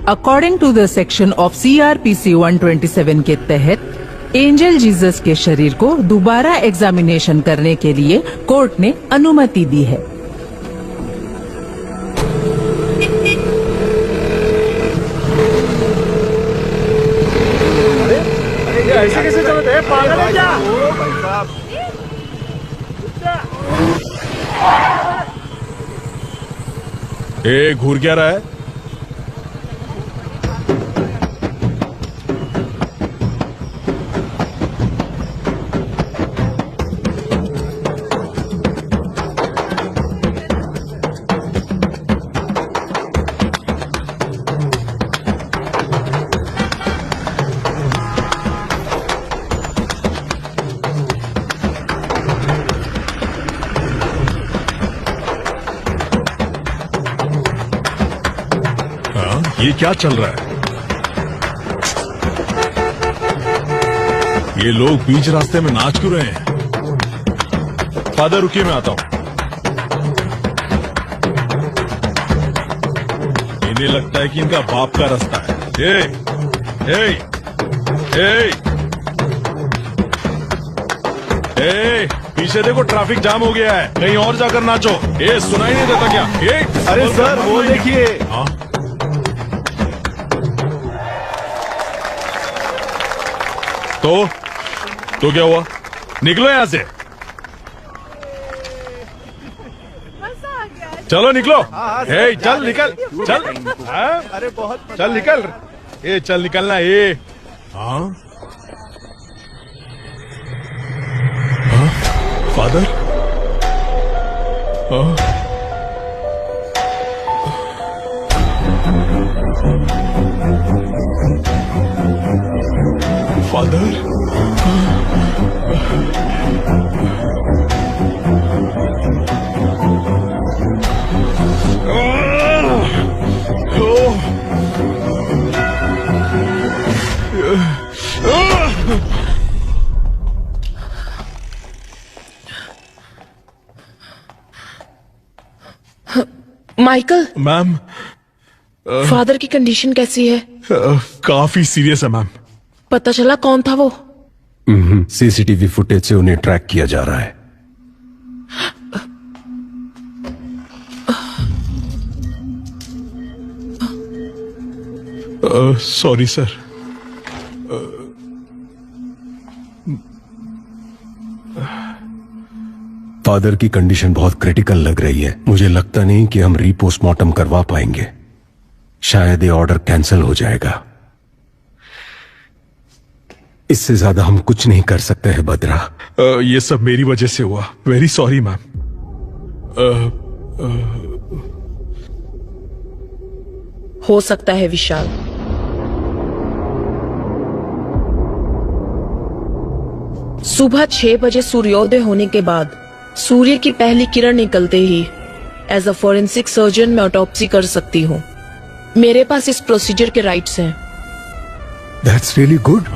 According to the section of CRPC 127 के तहत एंजल जीसस के शरीर को दोबारा एग्जामिनेशन करने के लिए कोर्ट ने अनुमति दी है। ऐसे कैसे चलते हैं? पागल है क्या? घूर क्या रहा है? ये क्या चल रहा है? ये लोग बीच रास्ते में नाच क्यों रहे हैं? फादर रुकिए, मैं आता हूं। इन्हें लगता है कि इनका बाप का रास्ता है। ए, ए, पीछे देखो ट्रैफिक जाम हो गया है, कहीं और जाकर नाचो। ये सुनाई नहीं देता क्या? अरे सर वो देखिए। हाँ? तो क्या हुआ? निकलो यहां से, चलो निकलो। ए, चल निकल, चल। हाँ? अरे बहुत चल निकल, ए चल निकलना। ए हाँ father, father, Michael. Ma'am, father की कंडीशन कैसी है? काफी सीरियस है मैम। पता चला कौन था वो? सीसीटीवी फुटेज से उन्हें ट्रैक किया जा रहा है। Sorry sir. फादर की कंडीशन बहुत क्रिटिकल लग रही है। मुझे लगता नहीं कि हम रीपोस्टमार्टम करवा पाएंगे। शायद ये ऑर्डर कैंसिल हो जाएगा। इससे ज्यादा हम कुछ नहीं कर सकते हैं बद्रा। ये सब मेरी वजह से हुआ। Very sorry ma'am. हो सकता है विशाल। सुबह 6 बजे सूर्योदय होने के बाद सूर्य की पहली किरण निकलते ही एज अ फॉरेंसिक सर्जन मैं ऑटोप्सी कर सकती हूँ। मेरे पास इस प्रोसीजर के राइट्स हैं। That's really good.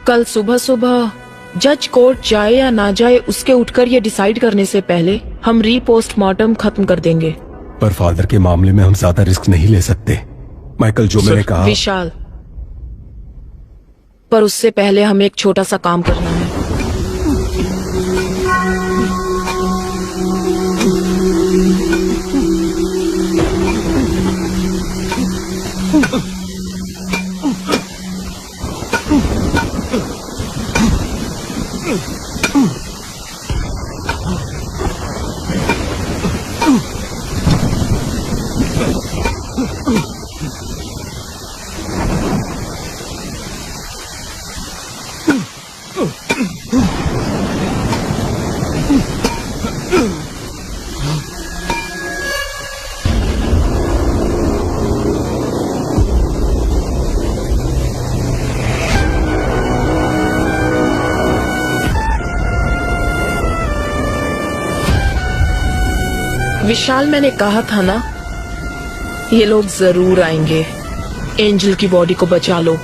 कल सुबह सुबह जज कोर्ट जाए या ना जाए उसके उठकर ये डिसाइड करने से पहले हम रीपोस्टमार्टम खत्म कर देंगे। पर फादर के मामले में हम ज्यादा रिस्क नहीं ले सकते। माइकल, जो मैंने कहा। विशाल, पर उससे पहले हमें एक छोटा सा काम करना है। विशाल, मैंने कहा था ना, ये लोग जरूर आएंगे। एंजल की बॉडी को बचा लो।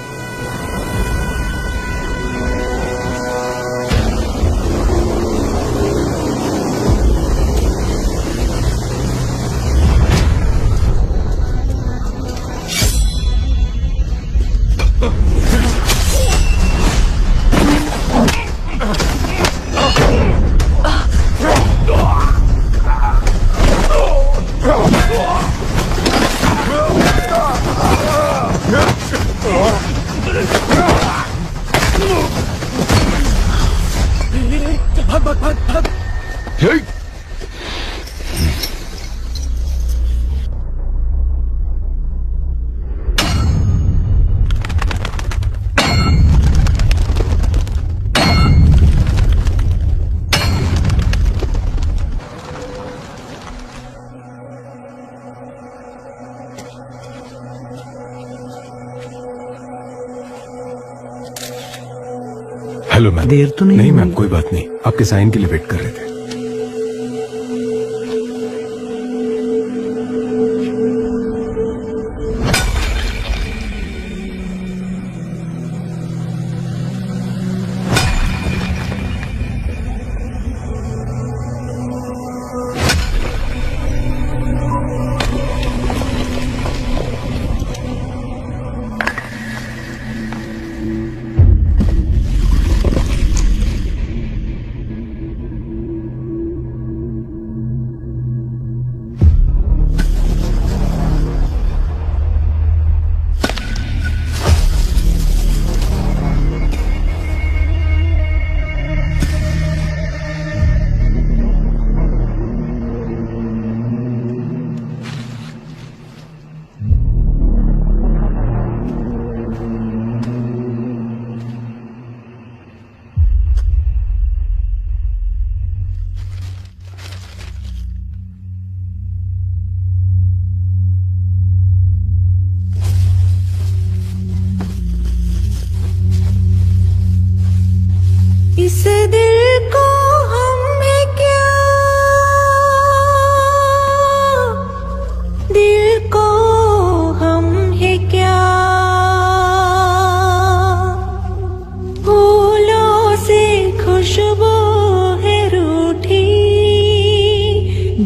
Hello ma'am. देर तो नहीं मैम, कोई बात नहीं। आपके साइन के लिए वेट कर रहे थे।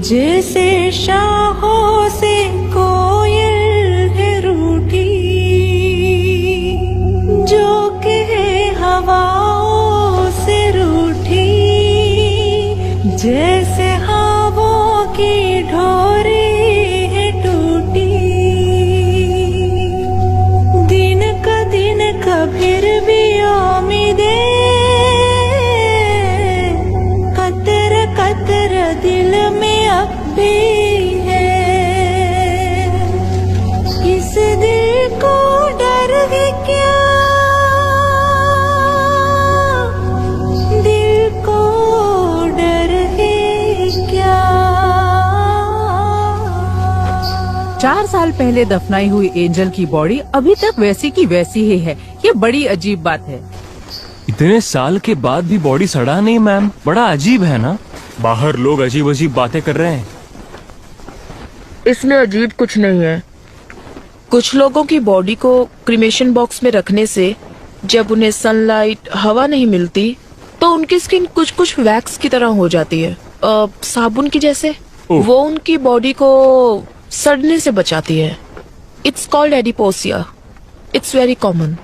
जैसे शाहों से कोयल है रूठी, जो कहे हवाओं से रूठी, जैसे हवाओं की ढोरी है टूटी, दिन का फिर भी उम्मीदें कतर कतर दिल में अब भी है। इस दिल को डर है क्या, दिल को डर है क्या। 4 साल पहले दफनाई हुई एंजल की बॉडी अभी तक वैसी की वैसी ही है। ये बड़ी अजीब बात है। इतने साल के बाद भी बॉडी सड़ा नहीं मैम, बड़ा अजीब है ना। बाहर लोग अजीब अजीब बातें कर रहे हैं। इसमें अजीब कुछ नहीं है। कुछ लोगों की बॉडी को क्रिमेशन बॉक्स में रखने से जब उन्हें सनलाइट, हवा नहीं मिलती तो उनकी स्किन कुछ कुछ वैक्स की तरह हो जाती है, साबुन की जैसे। वो उनकी बॉडी को सड़ने से बचाती है। It's called adiposia. It's very common.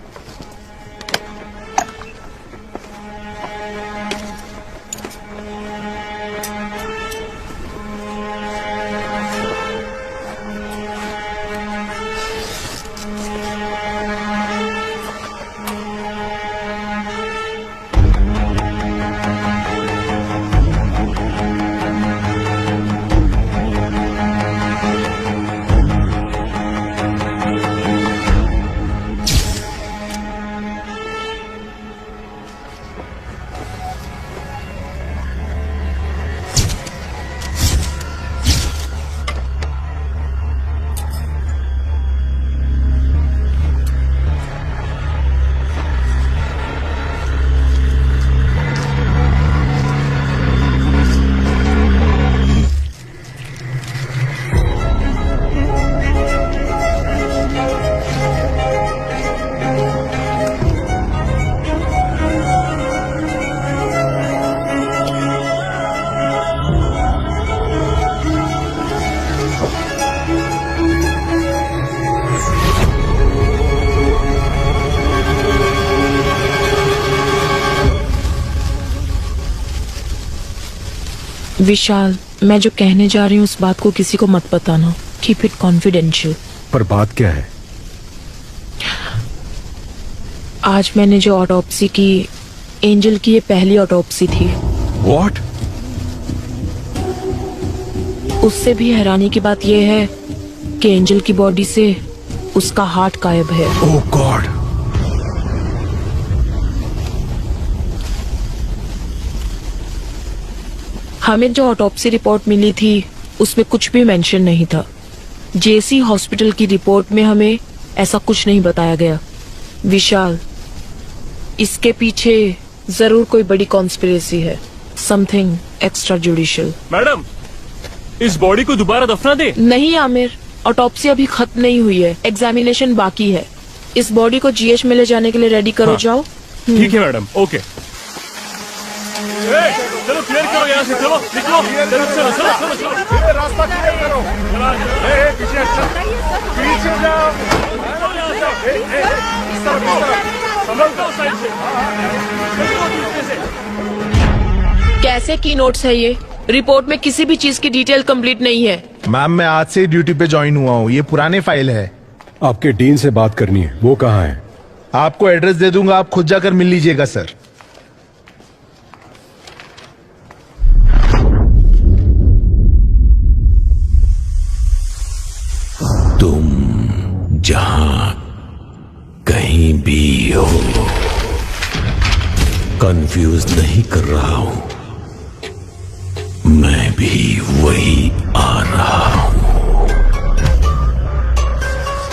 Vishal, मैं जो कहने जा रही हूँ उस बात को किसी को मत बताना। Keep it confidential. पर बात क्या है? आज मैंने जो ऑटोप्सी की, एंजल की ये पहली ऑटोप्सी थी। What? उससे भी हैरानी की बात यह है कि एंजल की बॉडी से उसका हार्ट गायब है। ओह गॉड। हमें जो ऑटोप्सी रिपोर्ट मिली थी उसमें कुछ भी मेंशन नहीं था। जेसी हॉस्पिटल की रिपोर्ट में हमें ऐसा कुछ नहीं बताया गया। विशाल, इसके पीछे जरूर कोई बड़ी कॉन्स्पिरेसी है। Something extra judicial. मैडम, इस बॉडी को दोबारा दफना दे। नहीं आमिर, ऑटोप्सी अभी खत्म नहीं हुई है, एग्जामिनेशन बाकी है। इस बॉडी को जीएच में ले जाने के लिए रेडी करो। जाओ। ठीक है मैडम, ओके। चलो क्लियर करो यहाँ से, चलो निकलो, चलो चलो चलो रास्ता क्लियर करो। पीछे अच्छा, पीछे जाओ। कैसे की नोट्स है ये? रिपोर्ट में किसी भी चीज की डिटेल कंप्लीट नहीं है। मैम, मैं आज से ड्यूटी पे ज्वाइन हुआ हूँ। ये पुराने फाइल है। आपके डीन से बात करनी है। वो कहाँ है? आपको एड्रेस दे दूंगा, आप खुद जाकर मिल लीजिएगा सर। तुम जहां कहीं भी हो, कंफ्यूज नहीं कर रहा हूं। मैं भी वही आ रहा हूं।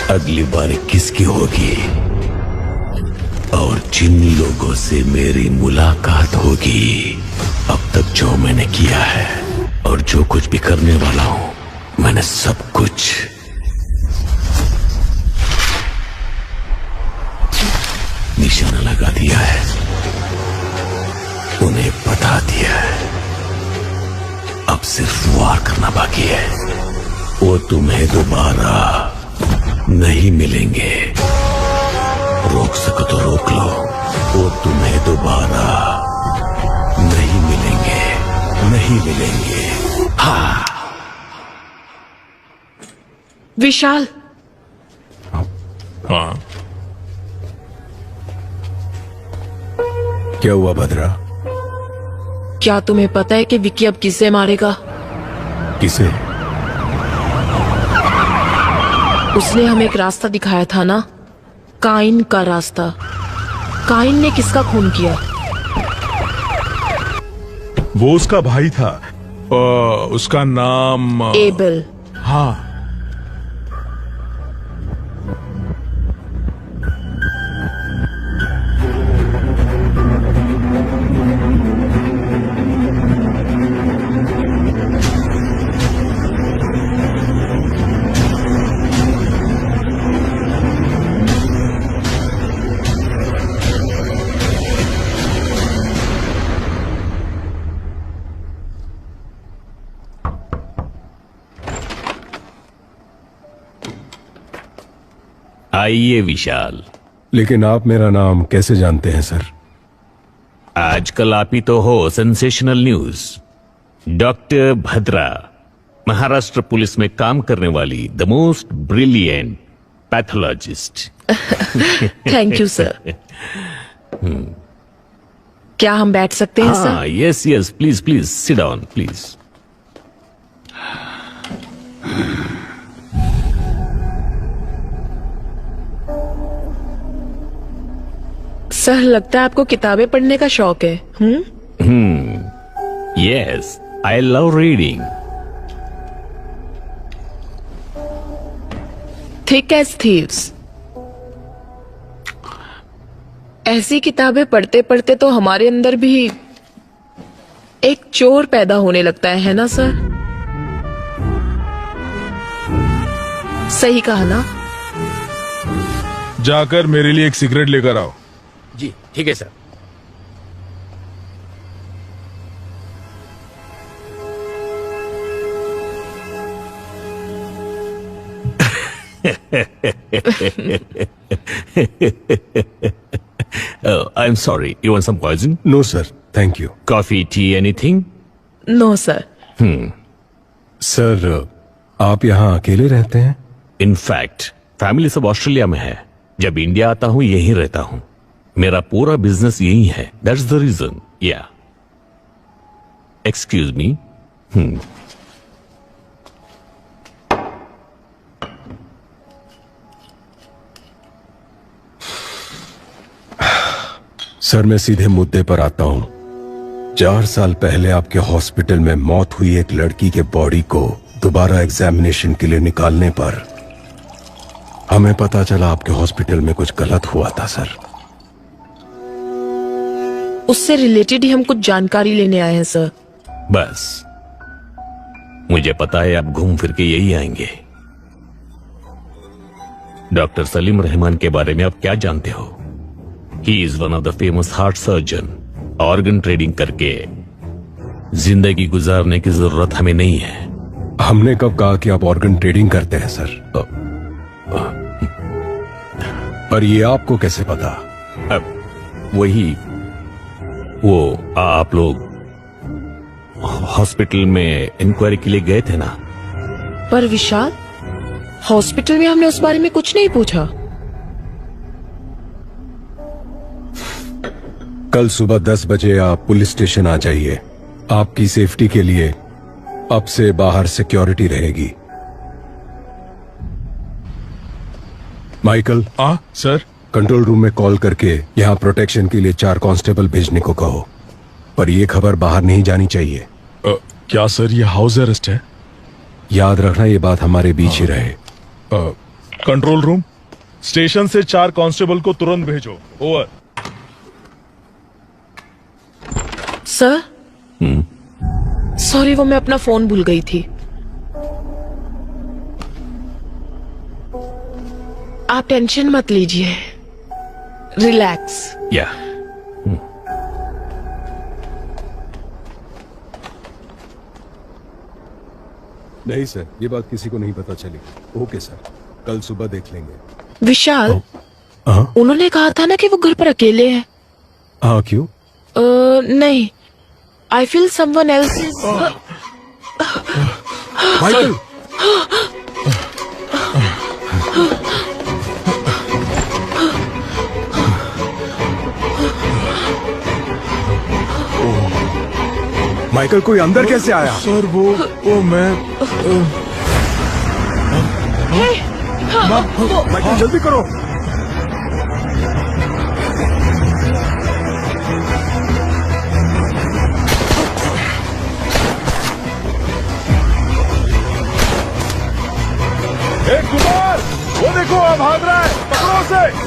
अगली बार किसकी होगी और जिन लोगों से मेरी मुलाकात होगी, अब तक जो मैंने किया है और जो कुछ भी करने वाला हूं, मैंने सब कुछ निशाना लगा दिया है, उन्हें बता दिया है। अब सिर्फ वार करना बाकी है। वो तुम्हें दोबारा नहीं मिलेंगे। रोक सको तो रोक लो। वो तुम्हें दोबारा नहीं मिलेंगे, नहीं मिलेंगे। हाँ। विशाल। हाँ। क्या हुआ भद्रा? क्या तुम्हें पता है कि विक्की अब किसे मारेगा? किसे? उसने हमें एक रास्ता दिखाया था ना, काइन का रास्ता। काइन ने किसका खून किया? वो उसका भाई था। उसका नाम एबल। हाँ। आइए विशाल। लेकिन आप मेरा नाम कैसे जानते हैं सर? आजकल आप ही तो हो sensational news. Doctor Bhadra, Maharashtra police में काम करने वाली the most brilliant pathologist. Thank you sir. क्या हम बैठ सकते हैं sir? Yes yes, please please sit down please. Sir, लगता है आपको किताबें पढ़ने का शौक है। Yes, I love reading. Thick as thieves. ऐसी किताबें पढ़ते पढ़ते तो हमारे अंदर भी एक चोर पैदा होने लगता है ना सर? सही कहा ना? जाकर मेरे लिए एक सिगरेट लेकर आओ। जी ठीक है sir. Oh, I'm sorry. You want some poison? No, sir. Thank you. Coffee, tea, anything? No sir. Sir, आप यहाँ अकेले रहते हैं? इनफैक्ट फैमिली सब ऑस्ट्रेलिया में है। जब इंडिया आता हूँ यहीं रहता हूँ। मेरा पूरा बिजनेस यही है। That's the reason. Yeah excuse me. Sir, मैं सीधे मुद्दे पर आता हूं। 4 साल पहले आपके हॉस्पिटल में मौत हुई एक लड़की के बॉडी को दोबारा एग्जामिनेशन के लिए निकालने पर हमें पता चला आपके हॉस्पिटल में कुछ गलत हुआ था सर। उससे रिलेटेड ही हम कुछ जानकारी लेने आए हैं सर। बस मुझे पता है आप घूम फिर के यही आएंगे। डॉक्टर सलीम रहमान के बारे में आप क्या जानते हो? He is one of the famous heart surgeon. Organ trading करके जिंदगी गुजारने की जरूरत हमें नहीं है। हमने कब कहा कि आप ऑर्गन ट्रेडिंग करते हैं सर? पर ये आपको कैसे पता? अब वही वो आप लोग हॉस्पिटल में इंक्वायरी के लिए गए थे ना? पर विशाल, हॉस्पिटल में हमने उस बारे में कुछ नहीं पूछा। कल सुबह 10 बजे आप पुलिस स्टेशन आ जाइए। आपकी सेफ्टी के लिए अब से बाहर सिक्योरिटी रहेगी। माइकल। सर। कंट्रोल रूम में कॉल करके यहाँ प्रोटेक्शन के लिए 4 कांस्टेबल भेजने को कहो, पर यह खबर बाहर नहीं जानी चाहिए। क्या सर, ये हाउस अरेस्ट है? याद रखना, ये बात हमारे बीच ही रहे। कंट्रोल रूम, स्टेशन से 4 कांस्टेबल को तुरंत भेजो। ओवर। सर, सॉरी, वो मैं अपना फोन भूल गई थी। आप टेंशन मत लीजिए, रिलैक्स। या नहीं सर, ये बात किसी को नहीं पता चली। ओके सर, कल सुबह देख लेंगे। विशाल, उन्होंने कहा था ना कि वो घर पर अकेले हैं। हाँ, क्यों? नहीं, I feel someone else is. Michael! Michael, कोई अंदर कैसे आया? सर वो मैं माइकल जल्दी करो। कुमार, वो देखो अब भाग रहा है, पकड़ो उसे।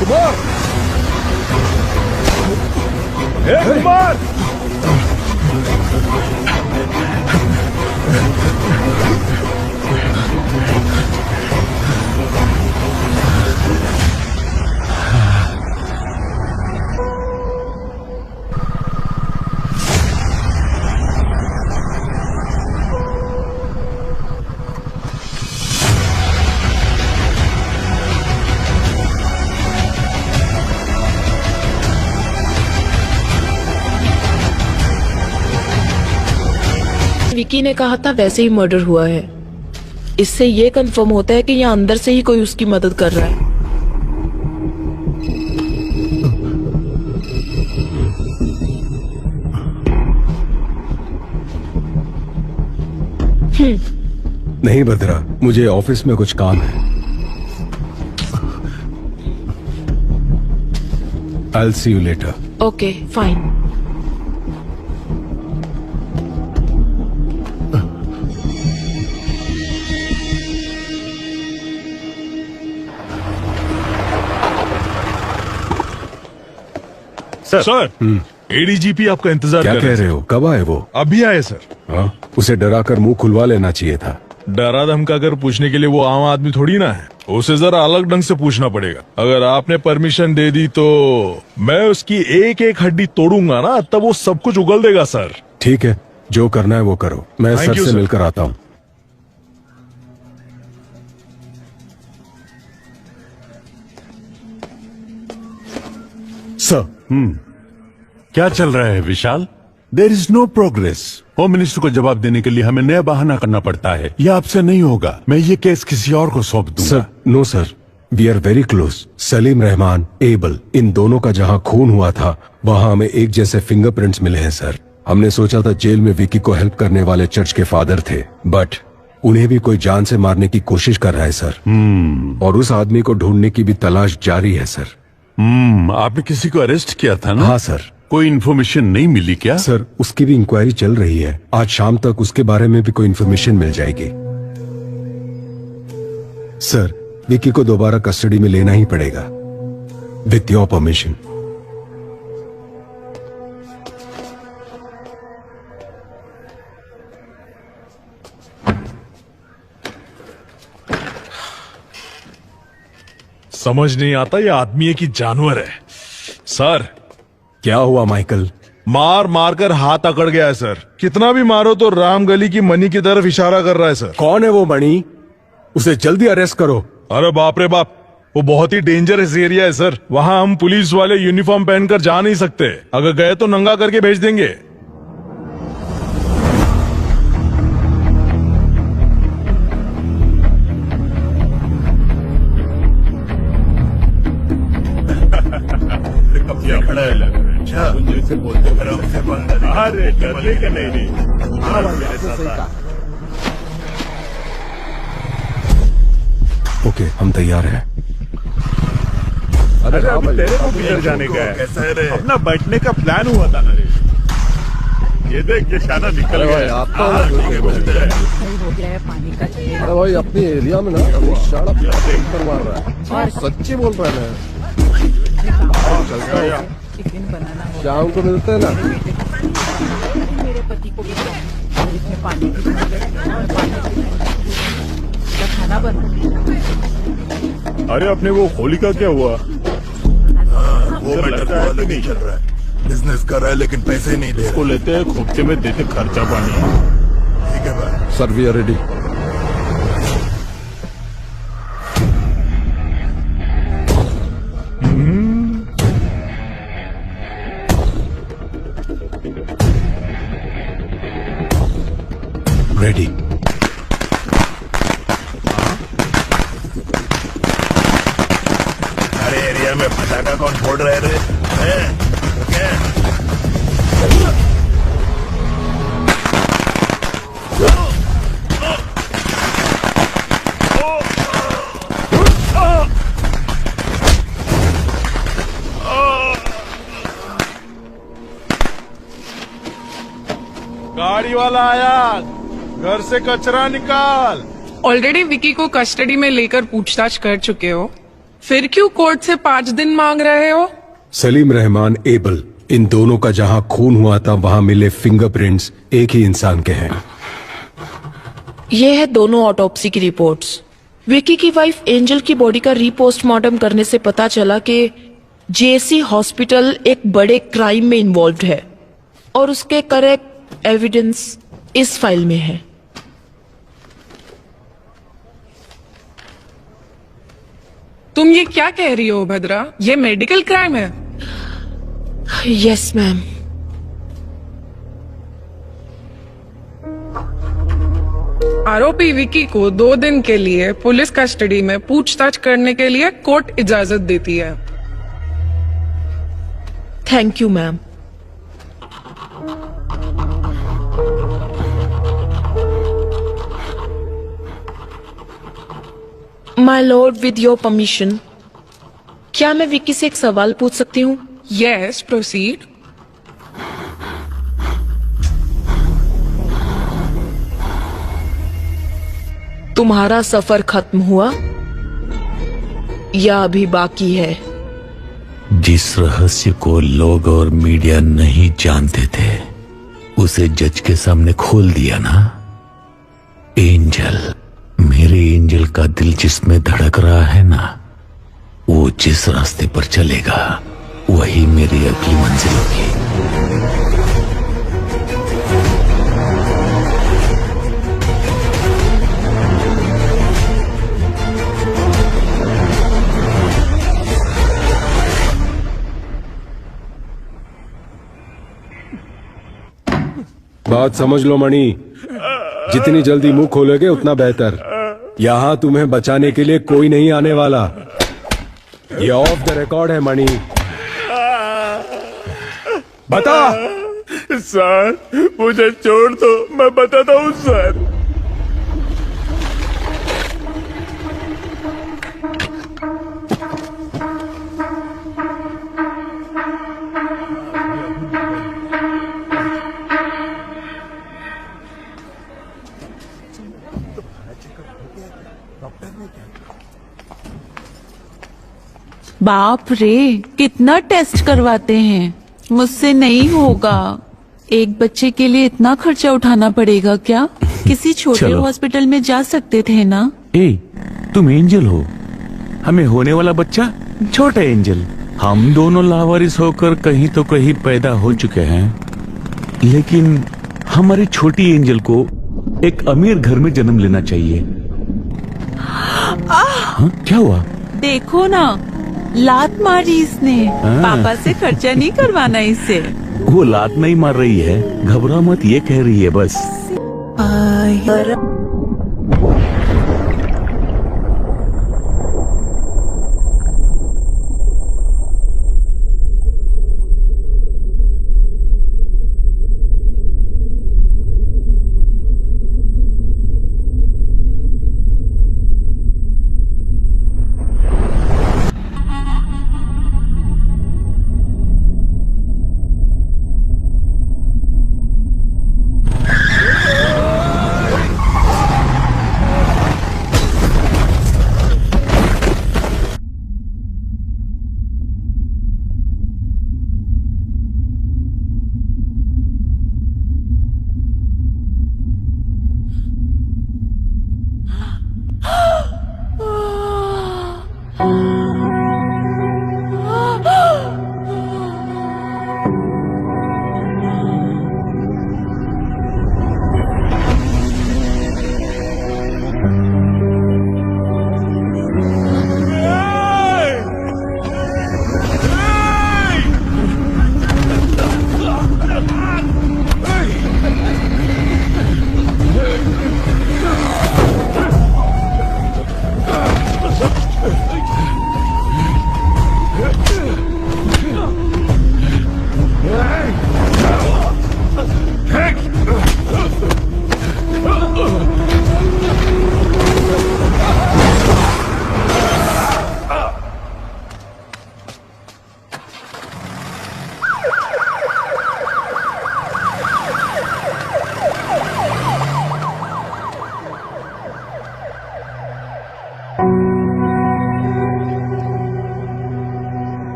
कुमार, कुमार! विकी ने कहा था वैसे ही मर्डर हुआ है। इससे ये कंफर्म होता है कि यहाँ अंदर से ही कोई उसकी मदद कर रहा है। नहीं भद्रा, मुझे ऑफिस में कुछ काम है। I'll see you later. Okay, fine. Sir, ADGP आपका इंतजार क्या कर कह रहे हो? कब आए वो? अभी आए सर। हाँ, उसे डरा कर मुंह खुलवा लेना चाहिए था। डरा धमका कर पूछने के लिए वो आम आदमी थोड़ी ना है, उसे जरा अलग ढंग से पूछना पड़ेगा। अगर आपने परमिशन दे दी तो मैं उसकी एक एक हड्डी तोड़ूंगा ना, तब वो सब कुछ उगल देगा सर। ठीक है, जो करना है वो करो। मैं Thank सर you, से sir. मिलकर आता हूँ। सर, क्या चल रहा है Vishal? There is no progress. Home minister को जवाब देने के लिए हमें नया बहाना करना पड़ता है। यह आपसे नहीं होगा। मैं ये केस किसी और को सौंप दूंगा। Sir, no sir, we are very close. Salim Rahman, Abel, इन दोनों का जहाँ खून हुआ था वहाँ हमें एक जैसे फिंगरप्रिंट्स मिले हैं सर। हमने सोचा था जेल में विकी को हेल्प करने वाले चर्च के फादर थे, बट उन्हें भी कोई जान से मारने की कोशिश कर रहा है सर। और उस आदमी को ढूंढने की भी तलाश जारी है सर। आपने किसी को अरेस्ट किया था ना? हाँ सर। कोई इन्फॉर्मेशन नहीं मिली क्या? सर, उसकी भी इंक्वायरी चल रही है। आज शाम तक उसके बारे में भी कोई इन्फॉर्मेशन मिल जाएगी। सर, विकी को दोबारा कस्टडी में लेना ही पड़ेगा, विथ योर परमिशन। समझ नहीं आता ये आदमी है कि जानवर है। सर, क्या हुआ माइकल? मार मार कर हाथ अकड़ गया है सर। कितना भी मारो तो राम गली की मनी की तरफ इशारा कर रहा है सर। कौन है वो मणि? उसे जल्दी अरेस्ट करो। अरे बाप रे बाप, वो बहुत ही डेंजरस एरिया है सर। वहाँ हम पुलिस वाले यूनिफॉर्म पहनकर जा नहीं सकते। अगर गए तो नंगा करके भेज देंगे। खड़ा है बोलते अरे डरने का नहीं। ओके, हम तैयार हैं। अरे अब तेरे को किधर जाने का है? अपना बैठने का प्लान हुआ था ना रे। ये देख, ये शाना निकल गया। अरे भाई, अपने एरिया में ना शाना मार रहा है। सच्ची बोल रहा है ना। शाम को मिलते हैं ना। मेरे पति को भी इसमें पानी की खाना बना। अरे अपने वो होली का क्या हुआ? वो लगता है नहीं चल रहा है। बिजनेस कर रहा है लेकिन पैसे नहीं दे को लेते हैं खोपचे में देते खर्चा पानी। ठीक है भाई। Sir we are ready. Ready. अरे एरिया में पटाखा कौन फोड़ रहे रे? गाड़ी वाला आया, घर से कचरा निकाल। ऑलरेडी विकी को कस्टडी में लेकर पूछताछ कर चुके हो, फिर क्यों कोर्ट से 5 दिन मांग रहे हो? सलीम रहमान, एबल, इन दोनों का जहां खून हुआ था वहां मिले फिंगरप्रिंट्स एक ही इंसान के हैं। ये है दोनों ऑटोप्सी की रिपोर्ट्स। विकी की वाइफ एंजल की बॉडी का रीपोस्टमार्टम करने से पता चला कि जेसी हॉस्पिटल एक बड़े क्राइम में इन्वॉल्व है और उसके करेक्ट एविडेंस इस फाइल में है। तुम ये क्या कह रही हो भद्रा? ये मेडिकल क्राइम है। Yes ma'am. आरोपी विकी को 2 दिन के लिए पुलिस कस्टडी में पूछताछ करने के लिए कोर्ट इजाजत देती है। Thank you ma'am. My Lord, with your permission, क्या मैं विकी से एक सवाल पूछ सकती हूँ? Yes, proceed. तुम्हारा सफर खत्म हुआ या अभी बाकी है? जिस रहस्य को लोग और मीडिया नहीं जानते थे उसे जज के सामने खोल दिया ना। एंजल, मेरे एंजल का दिल जिसमें धड़क रहा है ना, वो जिस रास्ते पर चलेगा वही मेरी अगली मंजिल होगी। बात समझ लो मणि, जितनी जल्दी मुंह खोलोगे उतना बेहतर। यहां तुम्हें बचाने के लिए कोई नहीं आने वाला। ये ऑफ द रिकॉर्ड है मणि। बता। सर मुझे छोड़ दो, मैं बताता हूँ सर। बाप रे, कितना टेस्ट करवाते हैं। मुझसे नहीं होगा। एक बच्चे के लिए इतना खर्चा उठाना पड़ेगा क्या? किसी छोटे चलो। हॉस्पिटल में जा सकते थे ना। ए, तुम एंजल हो, हमें होने वाला बच्चा छोटा एंजल। हम दोनों लावारिस होकर कहीं तो कहीं पैदा हो चुके हैं, लेकिन हमारी छोटी एंजल को एक अमीर घर में जन्म लेना चाहिए। हाँ, क्या हुआ? देखो ना, लात मारी इसने। पापा से खर्चा नहीं करवाना इसे। वो लात नहीं मार रही है, घबरा मत, ये कह रही है बस।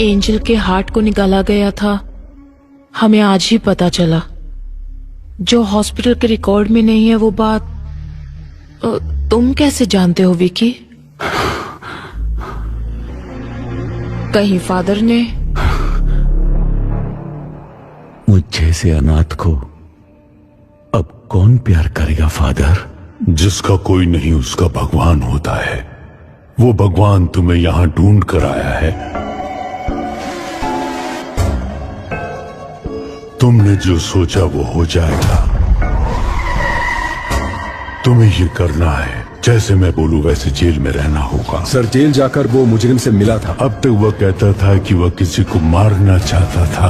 एंजल के हार्ट को निकाला गया था, हमें आज ही पता चला। जो हॉस्पिटल के रिकॉर्ड में नहीं है वो बात तुम कैसे जानते हो विकी? कहीं फादर ने? मुझ जैसे अनाथ को अब कौन प्यार करेगा फादर? जिसका कोई नहीं उसका भगवान होता है। वो भगवान तुम्हें यहाँ ढूंढ कर आया है। तुमने जो सोचा वो हो जाएगा। तुम्हें ये करना है, जैसे मैं बोलूं वैसे जेल में रहना होगा। सर, जेल जाकर वो मुजरिम से मिला था। अब तक वह कहता था कि वह किसी को मारना चाहता था।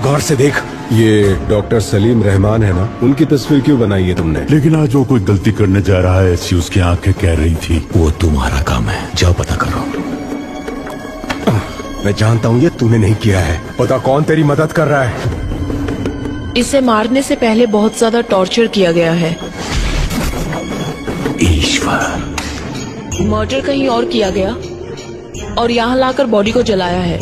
गौर से देख, ये डॉक्टर सलीम रहमान है ना? उनकी तस्वीर क्यों बनाई है तुमने? लेकिन आज वो कोई गलती करने जा रहा है, ऐसी उसकी आंखें कह रही थी। वो तुम्हारा काम है, जाओ पता करो। मैं जानता हूँ ये तूने नहीं किया है। पता कौन तेरी मदद कर रहा है? इसे मारने से पहले बहुत ज्यादा टॉर्चर किया गया है। ईश्वर, मर्डर कहीं और किया गया और यहाँ लाकर बॉडी को जलाया है।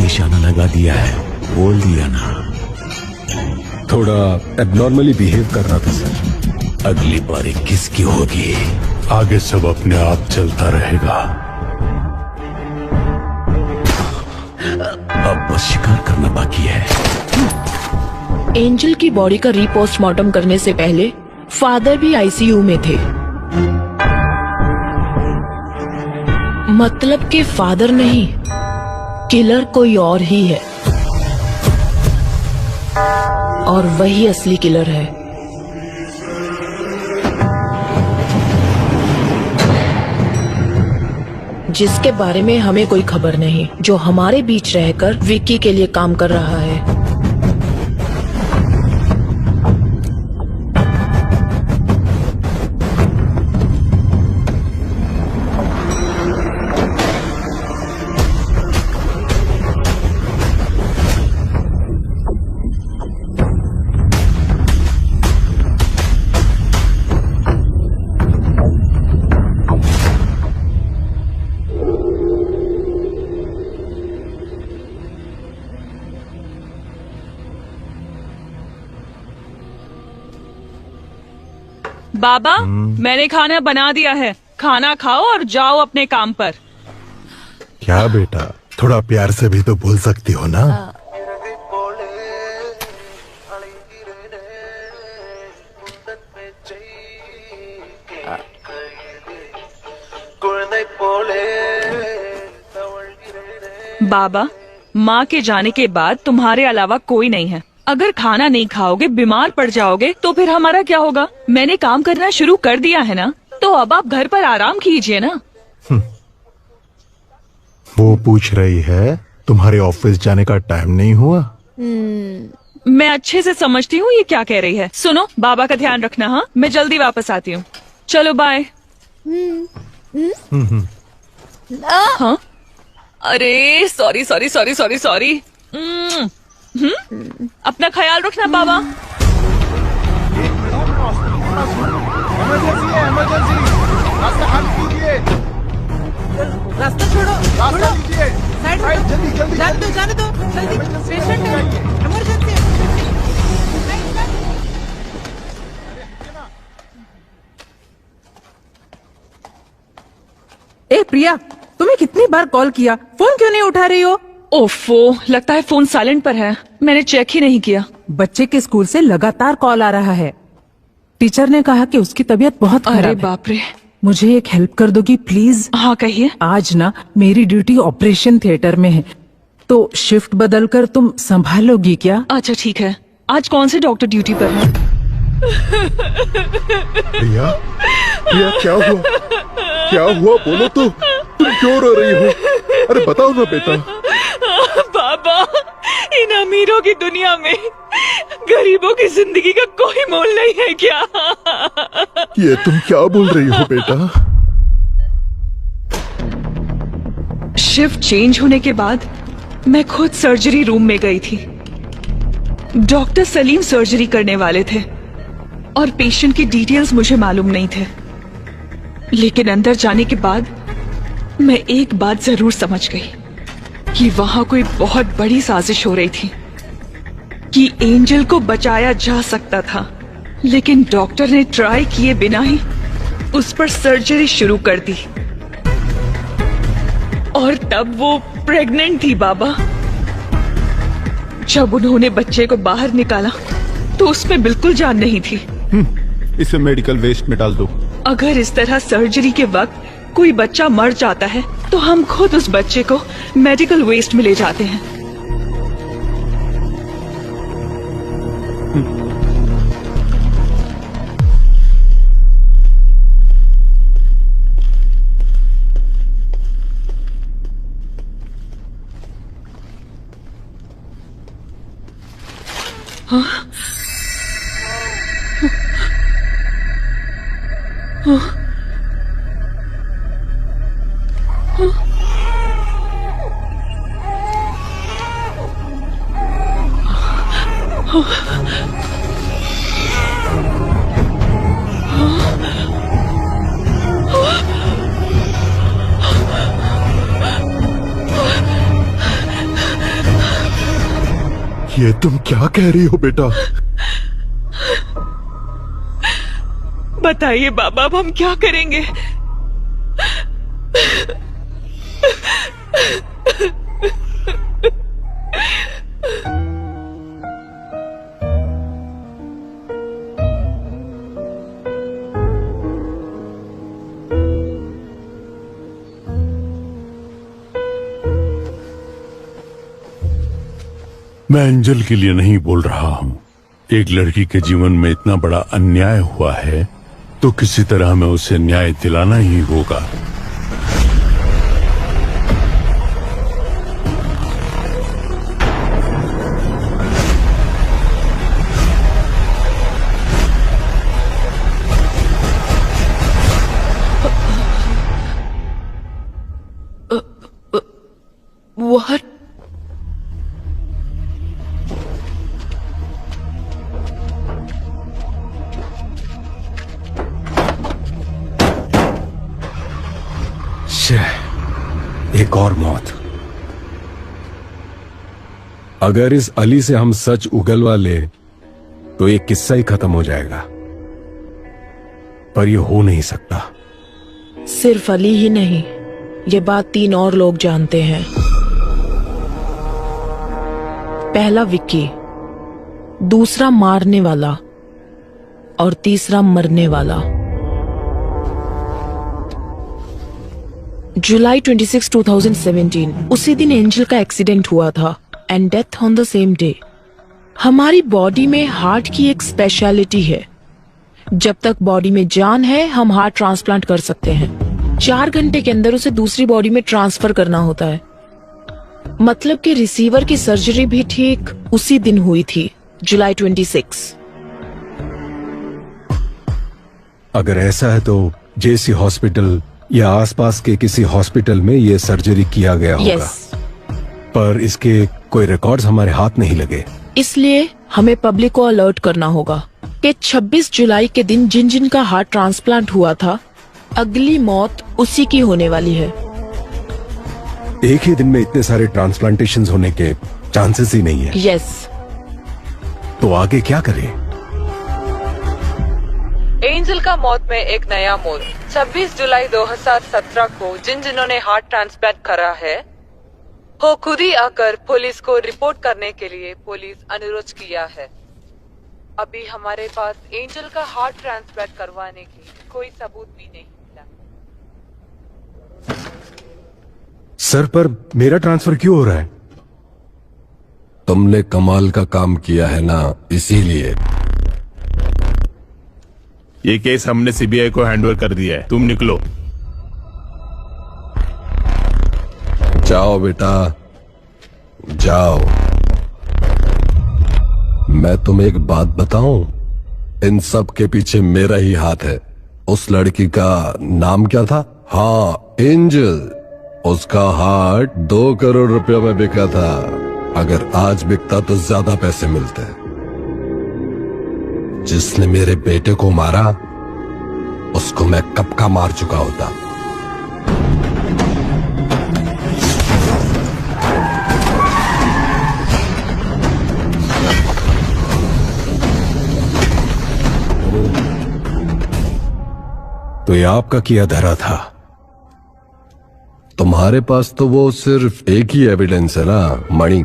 निशाना लगा दिया है, बोल दिया ना। थोड़ा एबनॉर्मली बिहेव कर रहा था सर। अगली बारी किसकी होगी? आगे सब अपने आप चलता रहेगा। अब बस शिकार करना बाकी है। एंजल की बॉडी का रीपोस्टमार्टम करने से पहले फादर भी आईसीयू में थे। मतलब कि फादर नहीं, किलर कोई और ही है, और वही असली किलर है। जिसके बारे में हमें कोई खबर नहीं, जो हमारे बीच रहकर विक्की के लिए काम कर रहा है। बाबा, मैंने खाना बना दिया है, खाना खाओ और जाओ अपने काम पर। क्या बेटा, थोड़ा प्यार से भी तो बोल सकती हो ना। बाबा, माँ के जाने के बाद तुम्हारे अलावा कोई नहीं है। अगर खाना नहीं खाओगे, बीमार पड़ जाओगे तो फिर हमारा क्या होगा? मैंने काम करना शुरू कर दिया है ना, तो अब आप घर पर आराम कीजिए ना। वो पूछ रही है तुम्हारे ऑफिस जाने का टाइम नहीं हुआ? मैं अच्छे से समझती हूँ ये क्या कह रही है। सुनो, बाबा का ध्यान रखना। हाँ, मैं जल्दी वापस आती हूँ। चलो बाय। हाँ, अरे sorry sorry sorry sorry sorry. अपना ख्याल रखना बाबा। रास्ता छोड़ो, साइड में जाने दो, जल्दी, पेशेंट है, इमरजेंसी है। ए प्रिया, तुम्हें कितनी बार कॉल किया, फोन क्यों नहीं उठा रही हो? ओफो, लगता है फोन साइलेंट पर है, मैंने चेक ही नहीं किया। बच्चे के स्कूल से लगातार कॉल आ रहा है। टीचर ने कहा कि उसकी तबीयत बहुत खराब है। अरे बाप रे। मुझे एक हेल्प कर दोगी प्लीज? हाँ कहिए। आज ना मेरी ड्यूटी ऑपरेशन थिएटर में है, तो शिफ्ट बदलकर तुम संभालोगी क्या? अच्छा ठीक है। आज कौन से डॉक्टर ड्यूटी पर है? प्रिया, प्रिया क्या हुआ? क्या हुआ बोलो तो, तुम क्यों रो रही हो? अरे बताओ ना बेटा। बाबा, इन अमीरों की दुनिया में गरीबों की जिंदगी का कोई मोल नहीं है क्या? ये तुम क्या बोल रही हो बेटा? शिफ्ट चेंज होने के बाद मैं खुद सर्जरी रूम में गई थी। डॉक्टर सलीम सर्जरी करने वाले थे और पेशेंट की डिटेल्स मुझे मालूम नहीं थे, लेकिन अंदर जाने के बाद मैं एक बात जरूर समझ गई कि वहां कोई बहुत बड़ी साजिश हो रही थी कि एंजल को बचाया जा सकता था, लेकिन डॉक्टर ने ट्राई किए बिना ही उस पर सर्जरी शुरू कर दी। और तब वो प्रेग्नेंट थी बाबा। जब उन्होंने बच्चे को बाहर निकाला तो उसमें बिल्कुल जान नहीं थी। इसे मेडिकल वेस्ट में डाल दो। अगर इस तरह सर्जरी के वक्त कोई बच्चा मर जाता है तो हम खुद उस बच्चे को मेडिकल वेस्ट में ले जाते हैं। ये तुम क्या कह रही हो बेटा? बताइए बाबा, अब हम क्या करेंगे? मैं एंजल के लिए नहीं बोल रहा हूँ। एक लड़की के जीवन में इतना बड़ा अन्याय हुआ है तो किसी तरह हमें उसे न्याय दिलाना ही होगा। What? एक और मौत। अगर इस अली से हम सच उगलवा ले तो ये किस्सा ही खत्म हो जाएगा, पर ये हो नहीं सकता। सिर्फ अली ही नहीं, ये बात 3 और लोग जानते हैं। पहला विक्की, दूसरा मारने वाला और तीसरा मरने वाला। जुलाई 26, 2017 उसी दिन एंजल का एक्सीडेंट हुआ था and death on the same day. हमारी बॉडी में हार्ट की एक स्पेशलिटी है, जब तक बॉडी में जान है हम हार्ट ट्रांसप्लांट कर सकते हैं। 4 घंटे के अंदर उसे दूसरी बॉडी में ट्रांसफर करना होता है। मतलब कि रिसीवर की सर्जरी भी ठीक उसी दिन हुई थी, जुलाई 26। अगर ऐसा है तो जेसी हॉस्पिटल या आसपास के किसी हॉस्पिटल में ये सर्जरी किया गया होगा। पर इसके कोई रिकॉर्ड्स हमारे हाथ नहीं लगे। इसलिए हमें पब्लिक को अलर्ट करना होगा कि 26 जुलाई के दिन जिन जिन का हार्ट ट्रांसप्लांट हुआ था, अगली मौत उसी की होने वाली है। एक ही दिन में इतने सारे ट्रांसप्लांटेशंस होने के चांसेस ही नहीं है। यस। तो आगे क्या करें? एंजल का मौत में एक नया मोड़। 26 जुलाई 2017 को जिन्होंने हार्ट ट्रांसप्लांट करा है वो खुद ही आकर पुलिस को रिपोर्ट करने के लिए पुलिस अनुरोध किया है। अभी हमारे पास एंजल का हार्ट ट्रांसप्लांट करवाने की कोई सबूत भी नहीं मिला। सर, पर मेरा ट्रांसफर क्यों हो रहा है? तुमने कमाल का काम किया है ना, इसीलिए। ये केस हमने सीबीआई को हैंडओवर कर दिया है, तुम निकलो। जाओ बेटा, जाओ। मैं तुम्हें एक बात बताऊं, इन सब के पीछे मेरा ही हाथ है। उस लड़की का नाम क्या था? हाँ, एंजल। उसका हार्ट 2 करोड़ रुपए में बिका था। अगर आज बिकता तो ज्यादा पैसे मिलते। जिसने मेरे बेटे को मारा उसको मैं कब का मार चुका होता। तो ये आपका किया धरा था। तुम्हारे पास तो वो सिर्फ एक ही एविडेंस है ना मणि।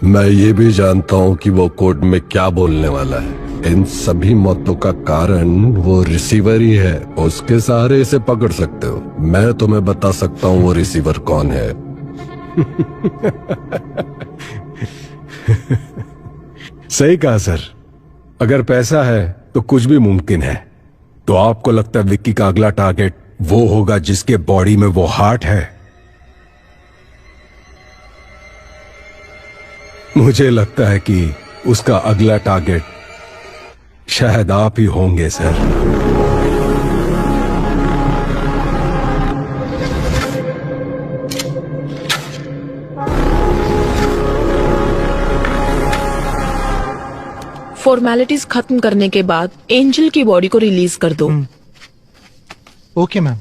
मैं ये भी जानता हूँ कि वो कोर्ट में क्या बोलने वाला है। इन सभी मौतों का कारण वो रिसीवर ही है। उसके सहारे इसे पकड़ सकते हो। मैं तुम्हें बता सकता हूँ वो रिसीवर कौन है। सही कहा सर। अगर पैसा है तो कुछ भी मुमकिन है। तो आपको लगता है विक्की का अगला टारगेट वो होगा जिसके बॉडी में वो हार्ट है? मुझे लगता है कि उसका अगला टारगेट शायद आप ही होंगे सर। फॉर्मेलिटीज खत्म करने के बाद एंजल की बॉडी को रिलीज कर दो। Okay ma'am.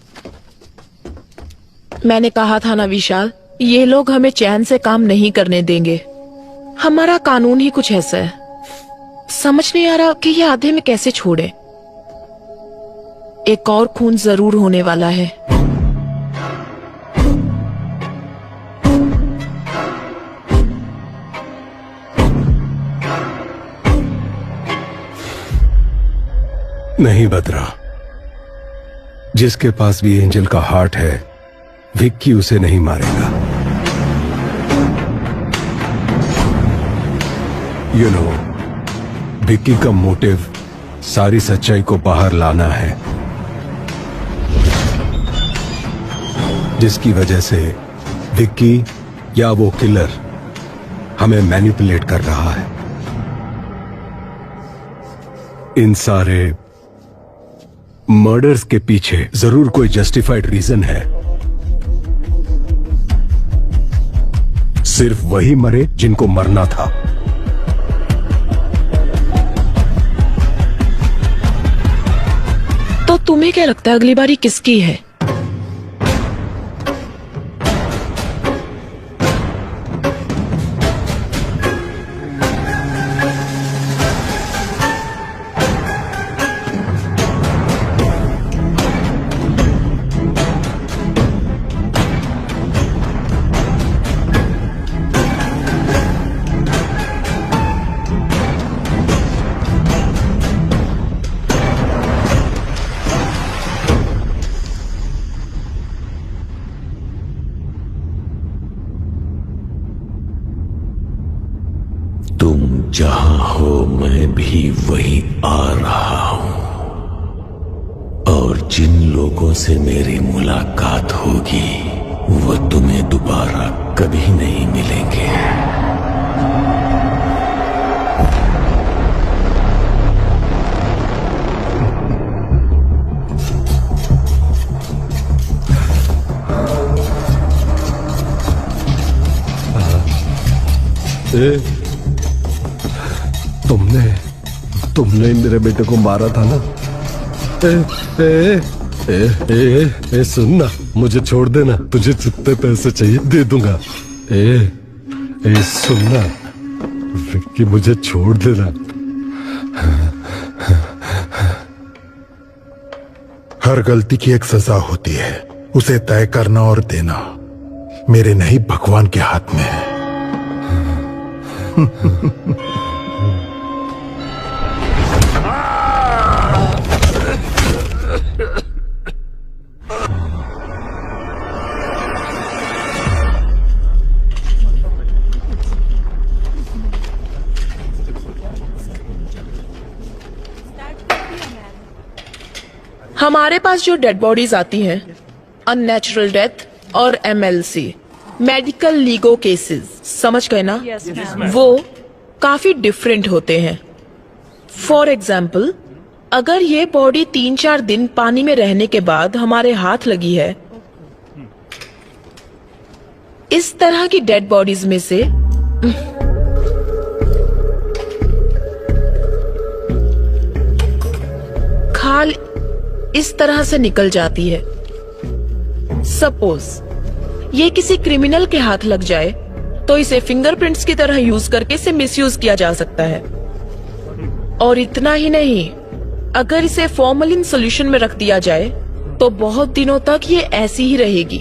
मैंने कहा था ना विशाल, ये लोग हमें चैन से काम नहीं करने देंगे। हमारा कानून ही कुछ ऐसा है। समझ नहीं आ रहा कि ये आधे में कैसे छोड़े। एक और खून जरूर होने वाला है। नहीं बदरा, जिसके पास भी एंजल का हार्ट है विक्की उसे नहीं मारेगा। यू नो, विक्की का मोटिव सारी सच्चाई को बाहर लाना है, जिसकी वजह से विक्की या वो किलर हमें मैनिपुलेट कर रहा है। इन सारे मर्डर्स के पीछे जरूर कोई जस्टिफाइड रीजन है। सिर्फ वही मरे जिनको मरना था। तो तुम्हें क्या लगता है अगली बारी किसकी है? जहां हो मैं भी वहीं आ रहा हूं, और जिन लोगों से मेरी मुलाकात होगी वो तुम्हें दोबारा कभी नहीं मिलेंगे। तुमने मेरे बेटे को मारा था ना? सुन ना, मुझे छोड़ देना। तुझे जितने पैसे चाहिए दे दूंगा। सुन ना विक्की, मुझे छोड़ देना। हर गलती की एक सजा होती है, उसे तय करना और देना मेरे नहीं भगवान के हाथ में है। हमारे पास जो डेड बॉडीज आती हैं, अननेचुरल डेथ और MLC, मेडिकल लीगो केसेस, समझ गए ना? वो काफी डिफरेंट होते हैं। फॉर एग्जाम्पल, अगर ये बॉडी 3-4 दिन पानी में रहने के बाद हमारे हाथ लगी है, इस तरह की डेड बॉडीज में से खाल इस तरह से निकल जाती है। सपोज ये किसी क्रिमिनल के हाथ लग जाए तो इसे फिंगरप्रिंट्स की तरह यूज करके इसे मिसयूज किया जा सकता है। और इतना ही नहीं, अगर इसे फॉर्मलिन सोल्यूशन में रख दिया जाए तो बहुत दिनों तक ये ऐसी ही रहेगी।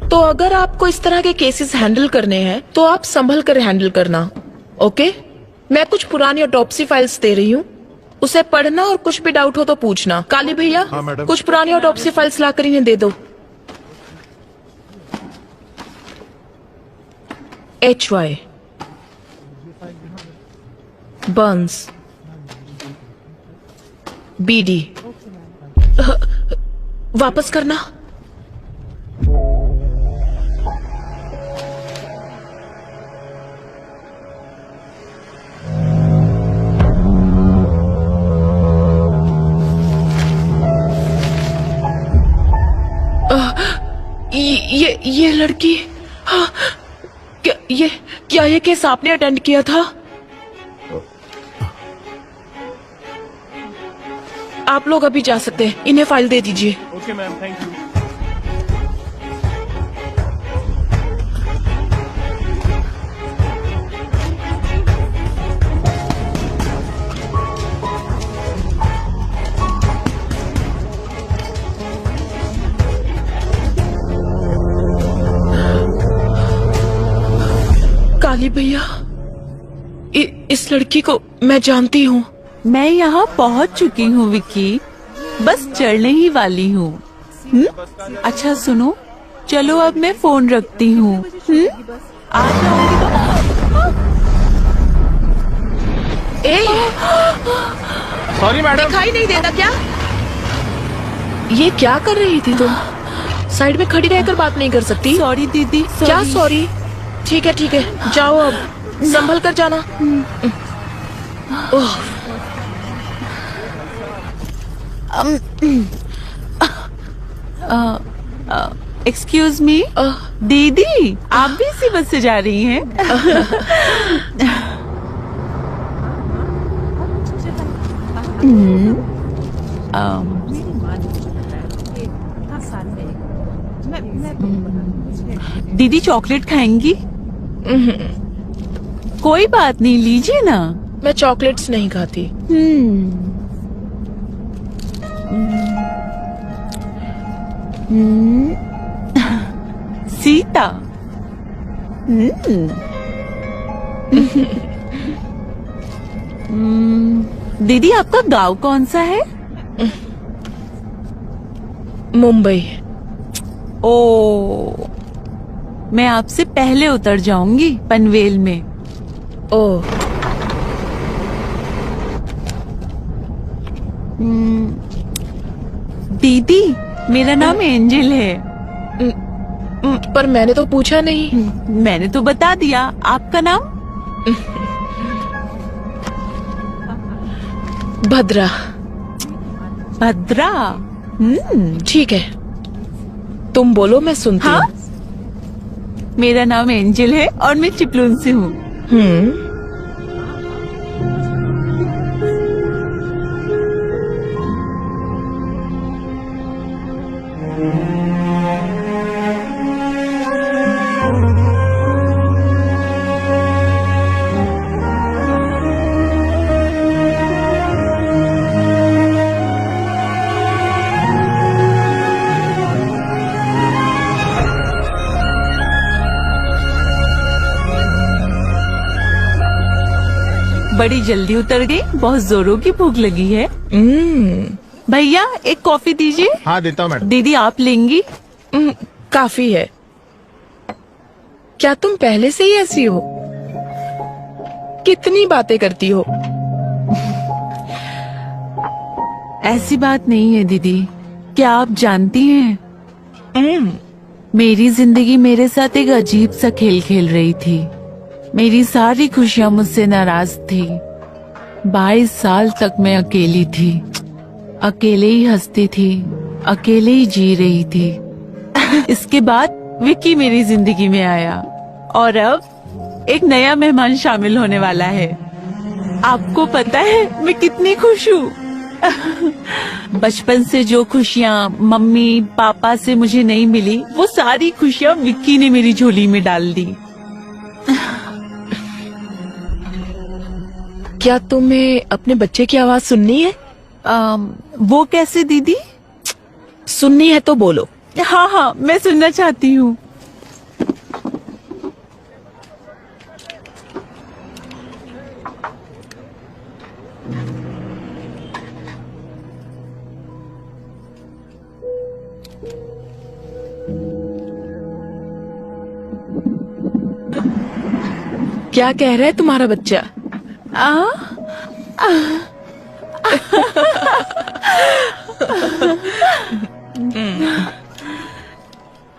तो अगर आपको इस तरह के केसेस हैंडल करने हैं तो आप संभल कर हैंडल करना, ओके? मैं कुछ पुरानी ऑटोप्सी फाइल्स दे रही हूँ, उसे पढ़ना और कुछ भी डाउट हो तो पूछना। काली भैया, हाँ, मैडम। कुछ पुरानी ऑटोप्सी फाइल्स लाकर इन्हें दे दो। HY बर्न्स, BD वापस करना। ये लड़की, हाँ, क्या ये केस आपने अटेंड किया था? आप लोग अभी जा सकते हैं, इन्हें फाइल दे दीजिए। Okay ma'am, thank you. Kali भैया, इस लड़की को मैं जानती हूँ। मैं यहाँ पहुँच चुकी हूँ विक्की, बस चढ़ने ही वाली हूँ। अच्छा सुनो, चलो अब मैं फोन रखती हूँ। आ जाऊंगी तो। Sorry madam. दिखाई नहीं देता क्या? ये क्या कर रही थी तुम? साइड में खड़ी रहकर बात नहीं कर सकती? सॉरी दीदी। क्या सॉरी? ठीक है, जाओ अब, संभल कर जाना। ओह, एक्सक्यूज मी दीदी, आप भी इसी बस से जा रही हैं? दीदी चॉकलेट खाएंगी? कोई बात नहीं, लीजिए ना। मैं चॉकलेट्स नहीं खाती। सीता। दीदी आपका गांव कौन सा है? मुंबई। ओ, मैं आपसे पहले उतर जाऊंगी पनवेल में। ओ, दीदी मेरा नाम एंजल है। पर मैंने तो पूछा नहीं। मैंने तो बता दिया। आपका नाम? भद्रा। भद्रा? ठीक है, तुम बोलो, मैं सुनती हूँ। मेरा नाम एंजल है और मैं चिपलून से हूँ। बड़ी जल्दी उतर गई, बहुत जोरों की भूख लगी है। भैया एक कॉफी दीजिए। हाँ देता हूँ मैडम। दीदी आप लेंगी? काफी है। क्या तुम पहले से ही ऐसी हो? कितनी बातें करती हो? ऐसी बात नहीं है दीदी। क्या आप जानती हैं, मेरी जिंदगी मेरे साथ एक अजीब सा खेल खेल रही थी। मेरी सारी खुशियां मुझसे नाराज थी। 22 साल तक मैं अकेली थी, अकेले ही हंसती थी, अकेले ही जी रही थी। इसके बाद विक्की मेरी जिंदगी में आया और अब एक नया मेहमान शामिल होने वाला है। आपको पता है मैं कितनी खुश हूँ। बचपन से जो खुशियाँ मम्मी पापा से मुझे नहीं मिली, वो सारी खुशियाँ विक्की ने मेरी झोली में डाल दी। क्या तुम्हें अपने बच्चे की आवाज सुननी है? वो कैसे दीदी? सुननी है तो बोलो। हाँ हाँ, मैं सुनना चाहती हूँ। क्या कह रहा है तुम्हारा बच्चा?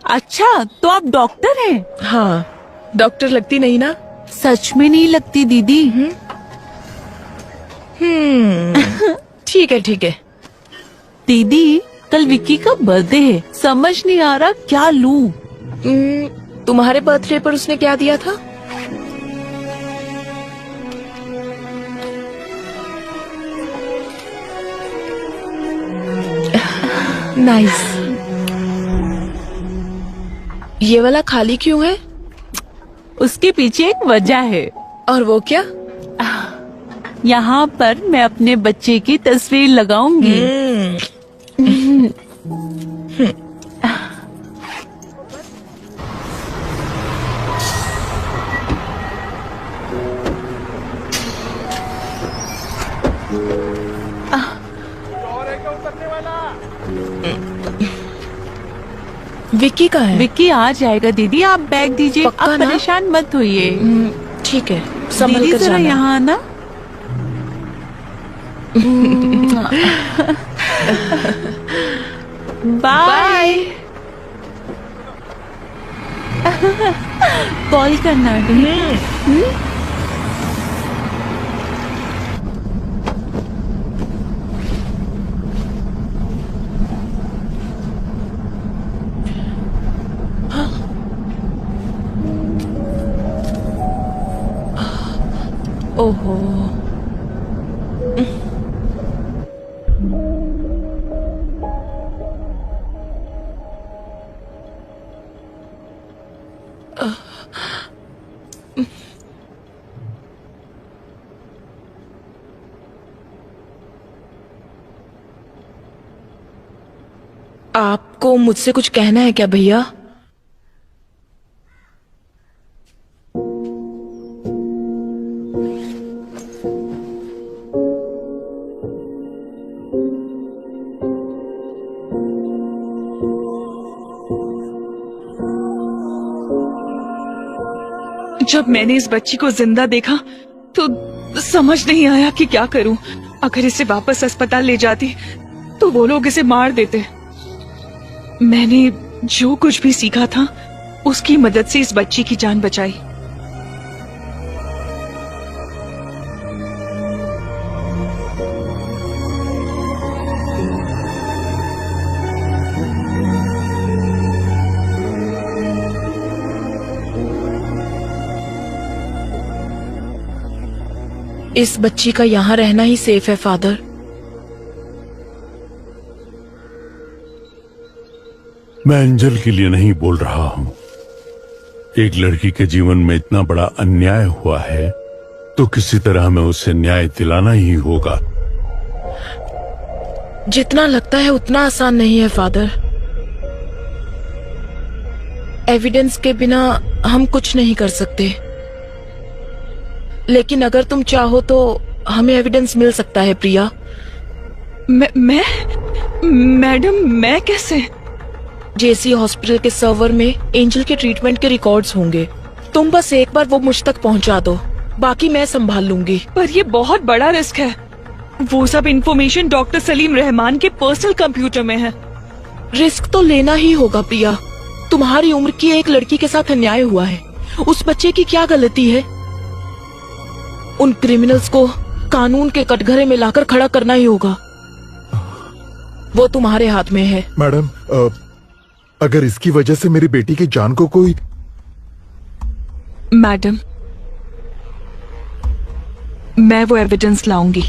अच्छा, तो आप डॉक्टर हैं? हाँ, डॉक्टर लगती नहीं ना? सच में नहीं लगती दीदी। ठीक है ठीक है। दीदी, कल विक्की का बर्थडे है, समझ नहीं आ रहा क्या लूं। तुम्हारे बर्थडे पर उसने क्या दिया था? नाइस। ये वाला खाली क्यों है? उसके पीछे एक वजह है। और वो क्या? यहाँ पर मैं अपने बच्चे की तस्वीर लगाऊंगी। विक्की कहाँ है? विक्की आ जाएगा दीदी, आप बैग दीजिए, आप पक्का ना? परेशान मत होइए। ठीक है, संभल दीदी कर जरा जाना। यहाँ आना। बाय। कॉल करना। ओहो, आपको मुझसे कुछ कहना है क्या भैया? जब मैंने इस बच्ची को जिंदा देखा तो समझ नहीं आया कि क्या करूं। अगर इसे वापस अस्पताल ले जाती तो वो लोग इसे मार देते। मैंने जो कुछ भी सीखा था उसकी मदद से इस बच्ची की जान बचाई। इस बच्ची का यहाँ रहना ही सेफ है फादर। मैं अंजल के लिए नहीं बोल रहा हूँ। एक लड़की के जीवन में इतना बड़ा अन्याय हुआ है तो किसी तरह हमें उसे न्याय दिलाना ही होगा। जितना लगता है उतना आसान नहीं है फादर। एविडेंस के बिना हम कुछ नहीं कर सकते, लेकिन अगर तुम चाहो तो हमें एविडेंस मिल सकता है प्रिया। मैडम, मैं कैसे? जेसी हॉस्पिटल के सर्वर में एंजल के ट्रीटमेंट के रिकॉर्ड्स होंगे। तुम बस एक बार वो मुझ तक पहुंचा दो, बाकी मैं संभाल लूंगी। पर ये बहुत बड़ा रिस्क है। वो सब इंफॉर्मेशन डॉक्टर सलीम रहमान के पर्सनल कंप्यूटर में है। रिस्क तो लेना ही होगा प्रिया। तुम्हारी उम्र की एक लड़की के साथ अन्याय हुआ है। उस बच्चे की क्या गलती है? उन क्रिमिनल्स को कानून के कटघरे में लाकर खड़ा करना ही होगा। वो तुम्हारे हाथ में है। मैडम, अगर इसकी वजह से मेरी बेटी की जान को कोई... मैडम, मैं वो एविडेंस लाऊंगी।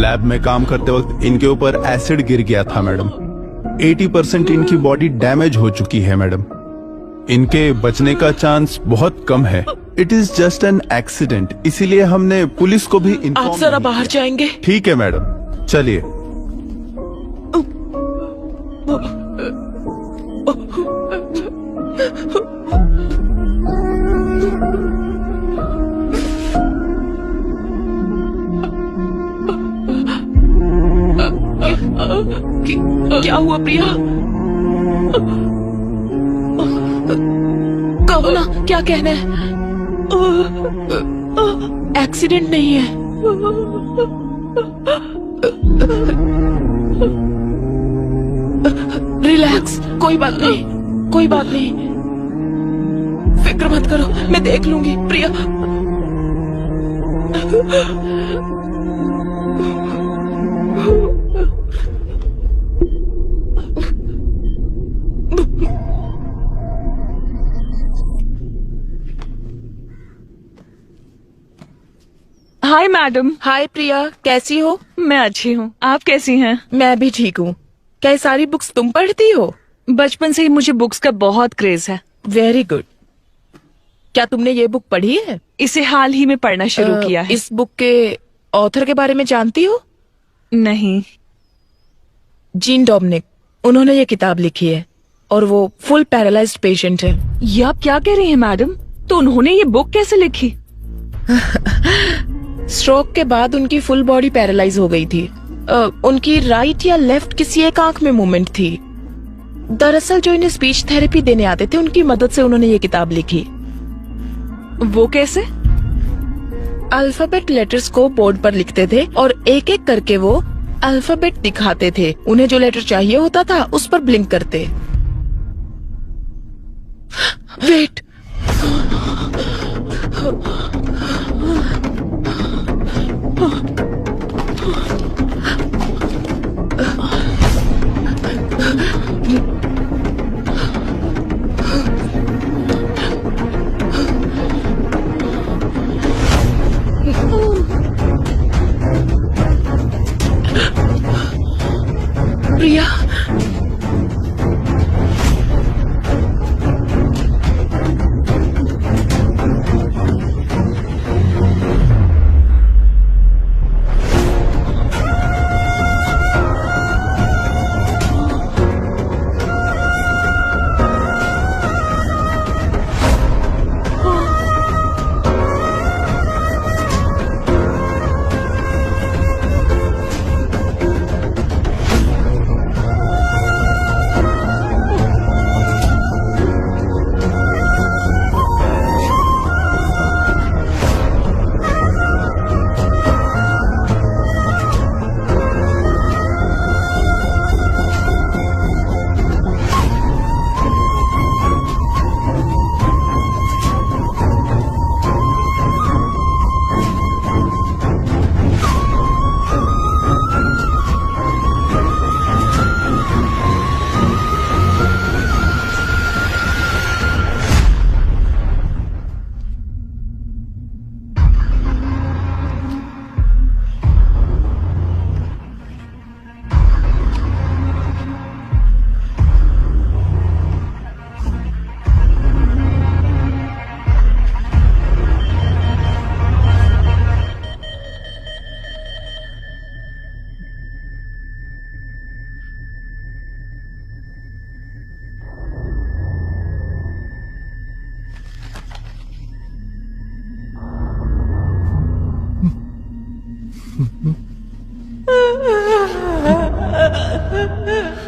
लैब में काम करते वक्त इनके ऊपर एसिड गिर गया था मैडम। 80% इनकी बॉडी डैमेज हो चुकी है मैडम। इनके बचने का चांस बहुत कम है। It is just an accident, इसीलिए हमने पुलिस को भी आप जरा बाहर जाएंगे? ठीक है मैडम, चलिए। क्या हुआ प्रिया? कहो ना, क्या कहना है? एक्सीडेंट नहीं है। रिलैक्स, कोई बात नहीं, कोई बात नहीं, फिक्र मत करो, मैं देख लूंगी प्रिया। Hi madam. हाय प्रिया, कैसी हो? मैं अच्छी हूँ, आप कैसी हैं? मैं भी ठीक हूँ। क्या ये सारी बुक्स तुम पढ़ती हो? बचपन से ही मुझे बुक्स का बहुत क्रेज है। Very good. क्या तुमने ये बुक पढ़ी है? इसे हाल ही में पढ़ना शुरू किया है। इस बुक के ऑथर के बारे में जानती हो? नहीं। जीन डोमिनिक, उन्होंने ये किताब लिखी है और वो फुल पैरालाइज्ड पेशेंट है। ये आप क्या कह रही हैं मैडम? तो उन्होंने ये बुक कैसे लिखी? स्ट्रोक के बाद उनकी फुल बॉडी पैरालाइज हो गई थी। उनकी राइट या लेफ्ट किसी एक आंख में मूवमेंट थी। दरअसल जो इन्हें स्पीच थेरेपी देने आते थे, उनकी मदद से उन्होंने ये किताब लिखी। वो कैसे? अल्फाबेट लेटर्स को बोर्ड पर लिखते थे और एक एक करके वो अल्फाबेट दिखाते थे। उन्हें जो लेटर चाहिए होता था उस पर ब्लिंक करते। वेट, प्रिया,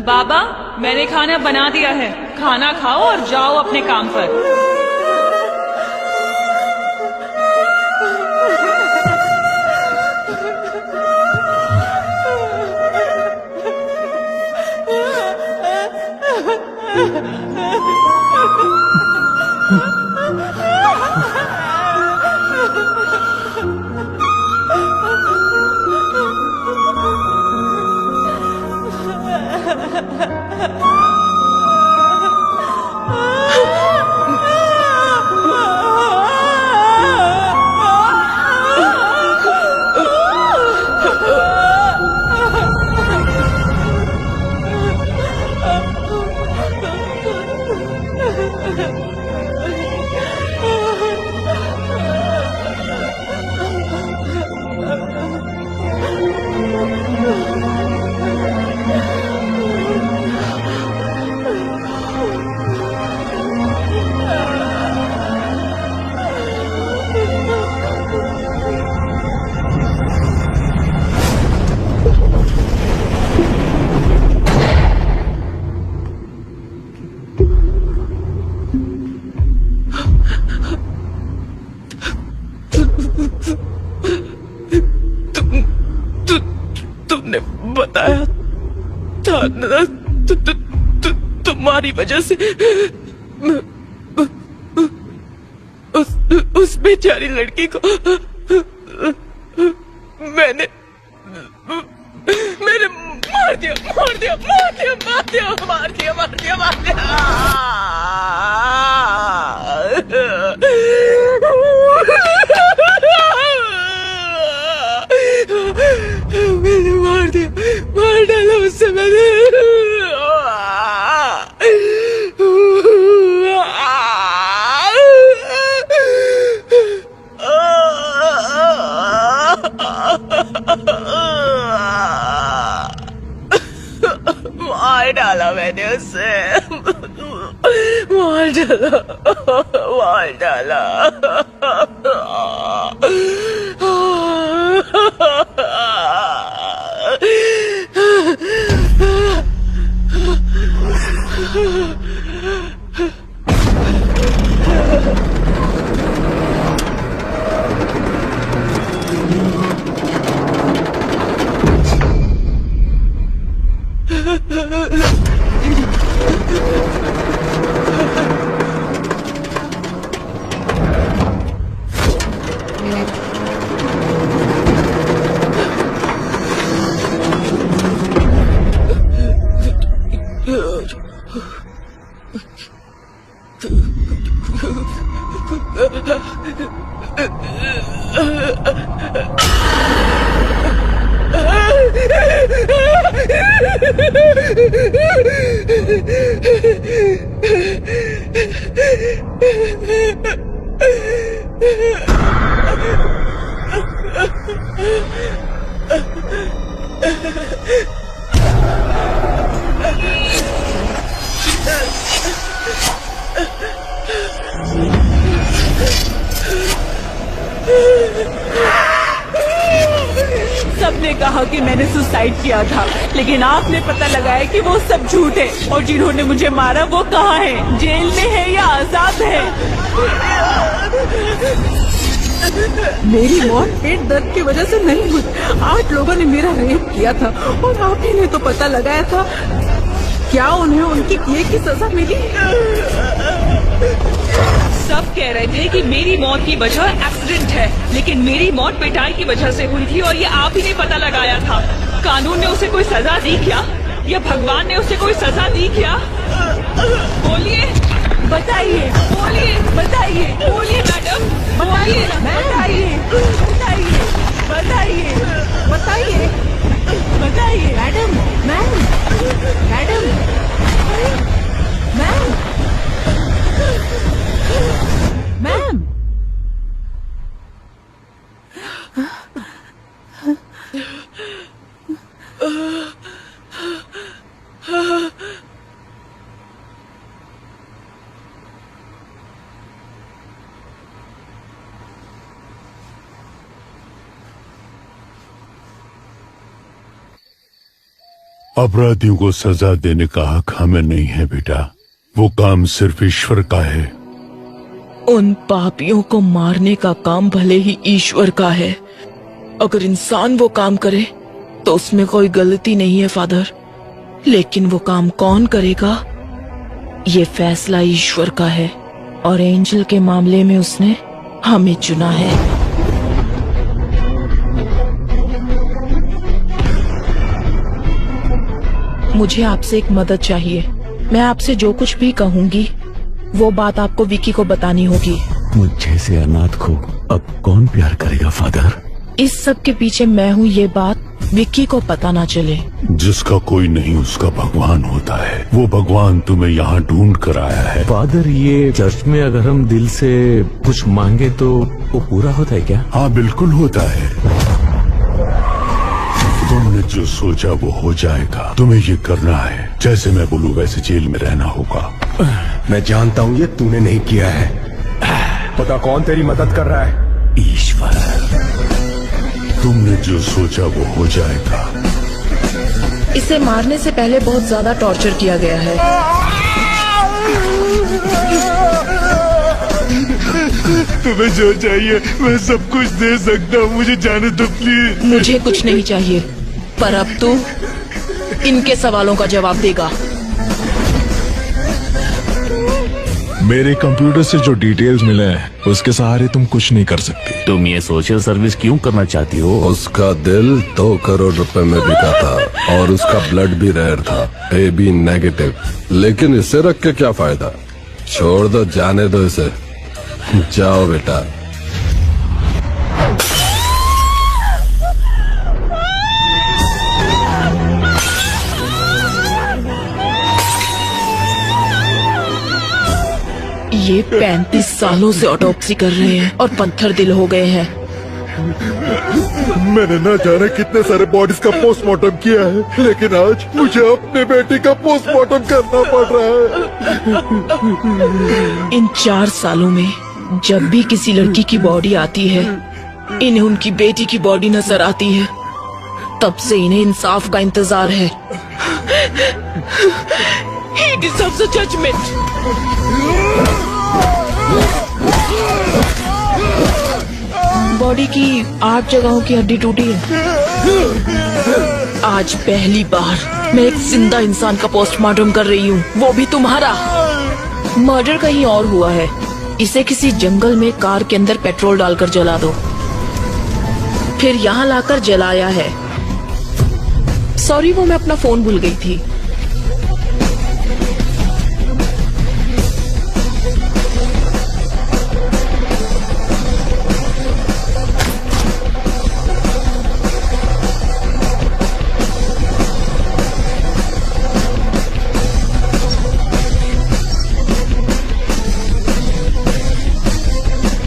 बाबा, मैंने खाना बना दिया है, खाना खाओ और जाओ अपने काम पर। तुम्हारी वजह से उस बेचारी लड़की को मैंने मार दिया। मैंने मार डाला उससे मैंने। मार डाला मैंने उससे, मार डाला। सबने कहा कि मैंने सुसाइड किया था, लेकिन आपने पता लगाया कि वो सब झूठ है, और जिन्होंने मुझे मारा वो कहाँ है? जेल में है या आजाद है? मेरी मौत पेट दर्द की वजह से नहीं हुई। 8 लोगों ने मेरा रेप किया था और आप ही ने तो पता लगाया था। क्या उन्हें उनकी किए की सजा मिली? सब कह रहे थे कि मेरी मौत की वजह एक्सीडेंट है, लेकिन मेरी मौत पिटाई की वजह से हुई थी और ये आप ही ने पता लगाया था। कानून ने उसे कोई सजा दी क्या, या भगवान ने उसे कोई सजा दी क्या? बोलिए, बताइए, बोलिए, बताइए, बोलिए मैडम, बोलिए, बताइए, बताइए, बताइए, बताइए, बताइए। Madam, ma'am, madam, ma'am, ma'am. अपराधियों को सजा देने का हक हमें नहीं है बेटा, वो काम सिर्फ ईश्वर का है। उन पापियों को मारने का काम भले ही ईश्वर का है। अगर इंसान वो काम करे तो उसमें कोई गलती नहीं है फादर, लेकिन वो काम कौन करेगा ये फैसला ईश्वर का है, और एंजल के मामले में उसने हमें चुना है। मुझे आपसे एक मदद चाहिए। मैं आपसे जो कुछ भी कहूंगी वो बात आपको विकी को बतानी होगी। मुझे से अनाथ को अब कौन प्यार करेगा फादर? इस सब के पीछे मैं हूँ, ये बात विक्की को पता ना चले। जिसका कोई नहीं उसका भगवान होता है। वो भगवान तुम्हें यहाँ ढूंढ कर आया है। फादर, ये चर्च में अगर हम दिल से कुछ मांगे तो वो पूरा होता है क्या? हाँ बिल्कुल होता है। तुमने जो सोचा वो हो जाएगा। तुम्हें ये करना है, जैसे मैं बोलूँ वैसे जेल में रहना होगा। मैं जानता हूँ ये तूने नहीं किया है। पता कौन तेरी मदद कर रहा है? ईश्वर। तुमने जो सोचा वो हो जाएगा। इसे मारने से पहले बहुत ज्यादा टॉर्चर किया गया है। तुम्हें जो चाहिए मैं सब कुछ दे सकता हूँ, मुझे जाने दो प्लीज। मुझे कुछ नहीं चाहिए, पर अब तू इनके सवालों का जवाब देगा। मेरे कंप्यूटर से जो डिटेल्स मिले हैं उसके सहारे तुम कुछ नहीं कर सकती। तुम ये सोशल सर्विस क्यों करना चाहती हो? उसका दिल 2 करोड़ रुपए में बिका था और उसका ब्लड भी रेयर था, AB नेगेटिव। लेकिन इसे रख के क्या फायदा? छोड़ दो, जाने दो इसे। जाओ बेटा। ये 35 सालों से ऑटोप्सी कर रहे हैं और पत्थर दिल हो गए हैं। मैंने ना जाने कितने सारे बॉडीज का पोस्टमार्टम किया है, लेकिन आज मुझे अपने बेटे का पोस्टमार्टम करना पड़ रहा है। इन 4 सालों में जब भी किसी लड़की की बॉडी आती है, इन्हें उनकी बेटी की बॉडी नजर आती है। तब से इन्हें इंसाफ का इंतजार है। He deserves a judgment. Body की 8 जगहों की हड्डी टूटी है। आज पहली बार मैं एक जिंदा इंसान का पोस्टमार्टम कर रही हूँ, वो भी तुम्हारा। मर्डर कहीं और हुआ है। इसे किसी जंगल में कार के अंदर पेट्रोल डालकर जला दो, फिर यहाँ लाकर जलाया है। सॉरी, वो मैं अपना फोन भूल गई थी।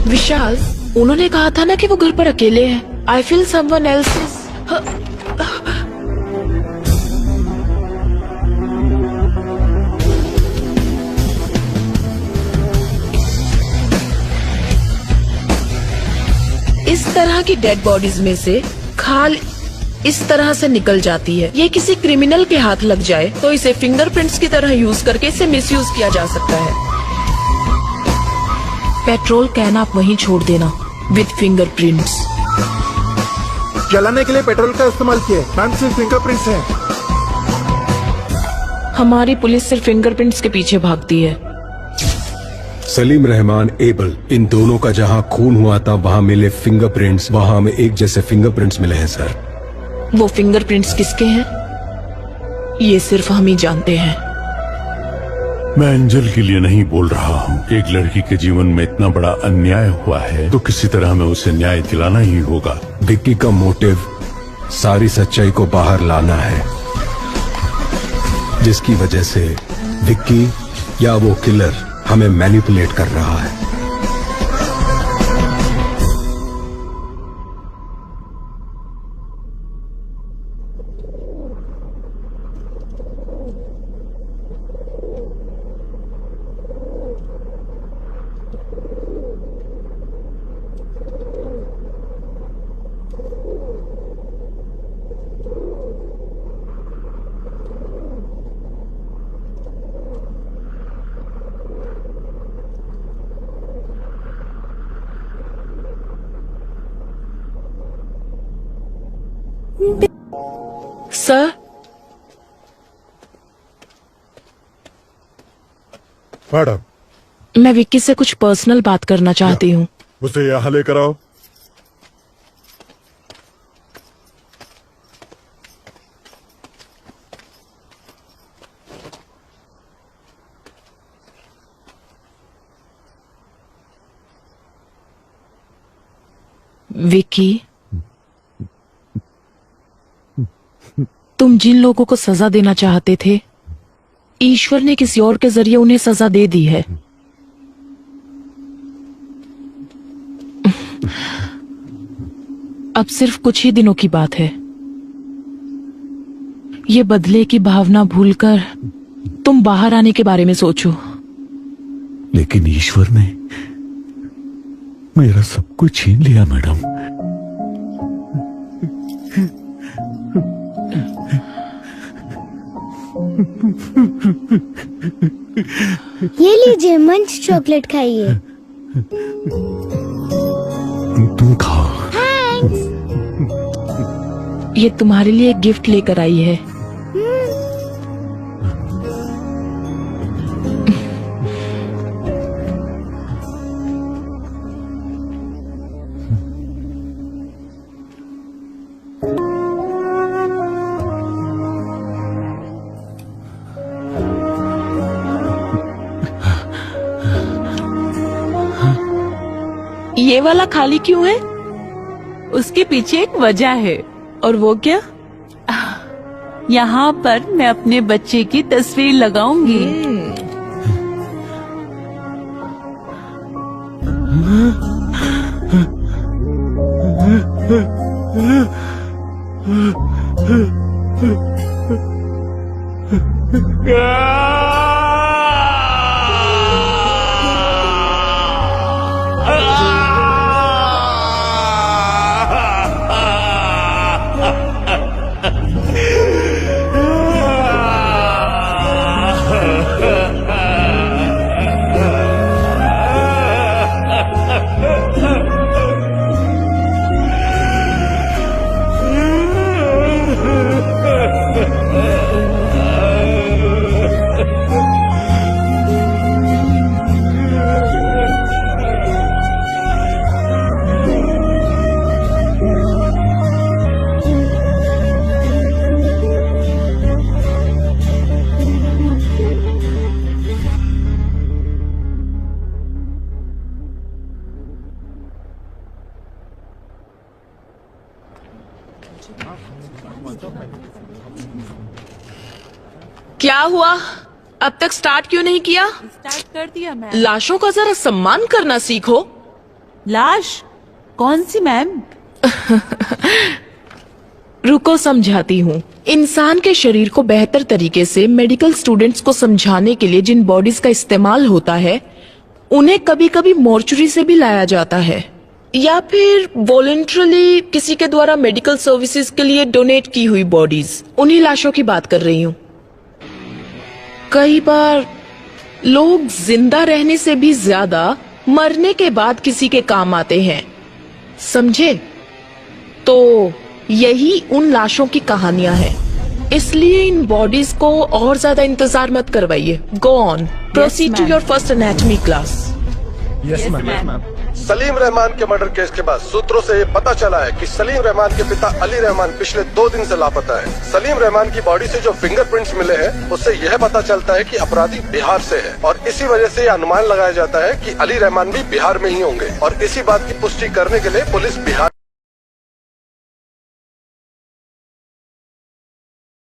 विशाल, उन्होंने कहा था ना कि वो घर पर अकेले हैं। I feel someone else is. इस तरह की डेड बॉडीज में से खाल इस तरह से निकल जाती है। ये किसी क्रिमिनल के हाथ लग जाए तो इसे फिंगरप्रिंट्स की तरह यूज करके इसे मिसयूज किया जा सकता है। पेट्रोल कैन आप वहीं छोड़ देना विद फिंगरप्रिंट्स। जलाने के लिए पेट्रोल का इस्तेमाल किया, मैम सिर्फ फिंगरप्रिंट्स हैं। हमारी पुलिस सिर्फ फिंगरप्रिंट्स के पीछे भागती है। सलीम रहमान, एबल, इन दोनों का जहां खून हुआ था वहां मिले फिंगरप्रिंट्स, वहां हमें एक जैसे फिंगरप्रिंट्स मिले हैं सर। वो फिंगरप्रिंट्स किसके हैं ये सिर्फ हम ही जानते हैं। मैं अंजल के लिए नहीं बोल रहा हूँ। एक लड़की के जीवन में इतना बड़ा अन्याय हुआ है तो किसी तरह हमें उसे न्याय दिलाना ही होगा। विक्की का मोटिव सारी सच्चाई को बाहर लाना है, जिसकी वजह से विक्की या वो किलर हमें मैनिपुलेट कर रहा है। सर, मैडम, मैं विक्की से कुछ पर्सनल बात करना चाहती हूँ। उसे यहाँ लेकर आओ। विक्की, तुम जिन लोगों को सजा देना चाहते थे, ईश्वर ने किसी और के जरिए उन्हें सजा दे दी है। अब सिर्फ कुछ ही दिनों की बात है। ये बदले की भावना भूलकर तुम बाहर आने के बारे में सोचो। लेकिन ईश्वर ने मेरा सब कुछ छीन लिया मैडम। ये लीजिए, मंच चॉकलेट खाइए। तुम खाओ। ये तुम्हारे लिए एक गिफ्ट लेकर आई है। ये वाला खाली क्यों है? उसके पीछे एक वजह है। और वो क्या? यहाँ पर मैं अपने बच्चे की तस्वीर लगाऊंगी। क्या हुआ? अब तक स्टार्ट क्यों नहीं किया? स्टार्ट कर दिया मैम। लाशों का जरा सम्मान करना सीखो। लाश? कौन सी मैम? रुको समझाती हूँ। इंसान के शरीर को बेहतर तरीके से मेडिकल स्टूडेंट्स को समझाने के लिए जिन बॉडीज का इस्तेमाल होता है, उन्हें कभी कभी मॉर्चुरी से भी लाया जाता है, या फिर वॉलंटरली किसी के द्वारा मेडिकल सर्विसेज के लिए डोनेट की हुई बॉडीज। उन्हीं लाशों की बात कर रही हूँ। कई बार लोग जिंदा रहने से भी ज्यादा मरने के बाद किसी के काम आते हैं, समझे? तो यही उन लाशों की कहानियां हैं। इसलिए इन बॉडीज को और ज्यादा इंतजार मत करवाइए। Go on, proceed to your first anatomy class. Yes ma'am. Salim Rahman के मर्डर केस के बाद सूत्रों से ये पता चला है कि सलीम रहमान के पिता अली रहमान पिछले 2 दिन से लापता है। सलीम रहमान की बॉडी से जो फिंगरप्रिंट्स मिले हैं, उससे यह पता चलता है कि अपराधी बिहार से है, और इसी वजह से यह अनुमान लगाया जाता है कि अली रहमान भी बिहार में ही होंगे। और इसी बात की पुष्टि करने के लिए पुलिस बिहार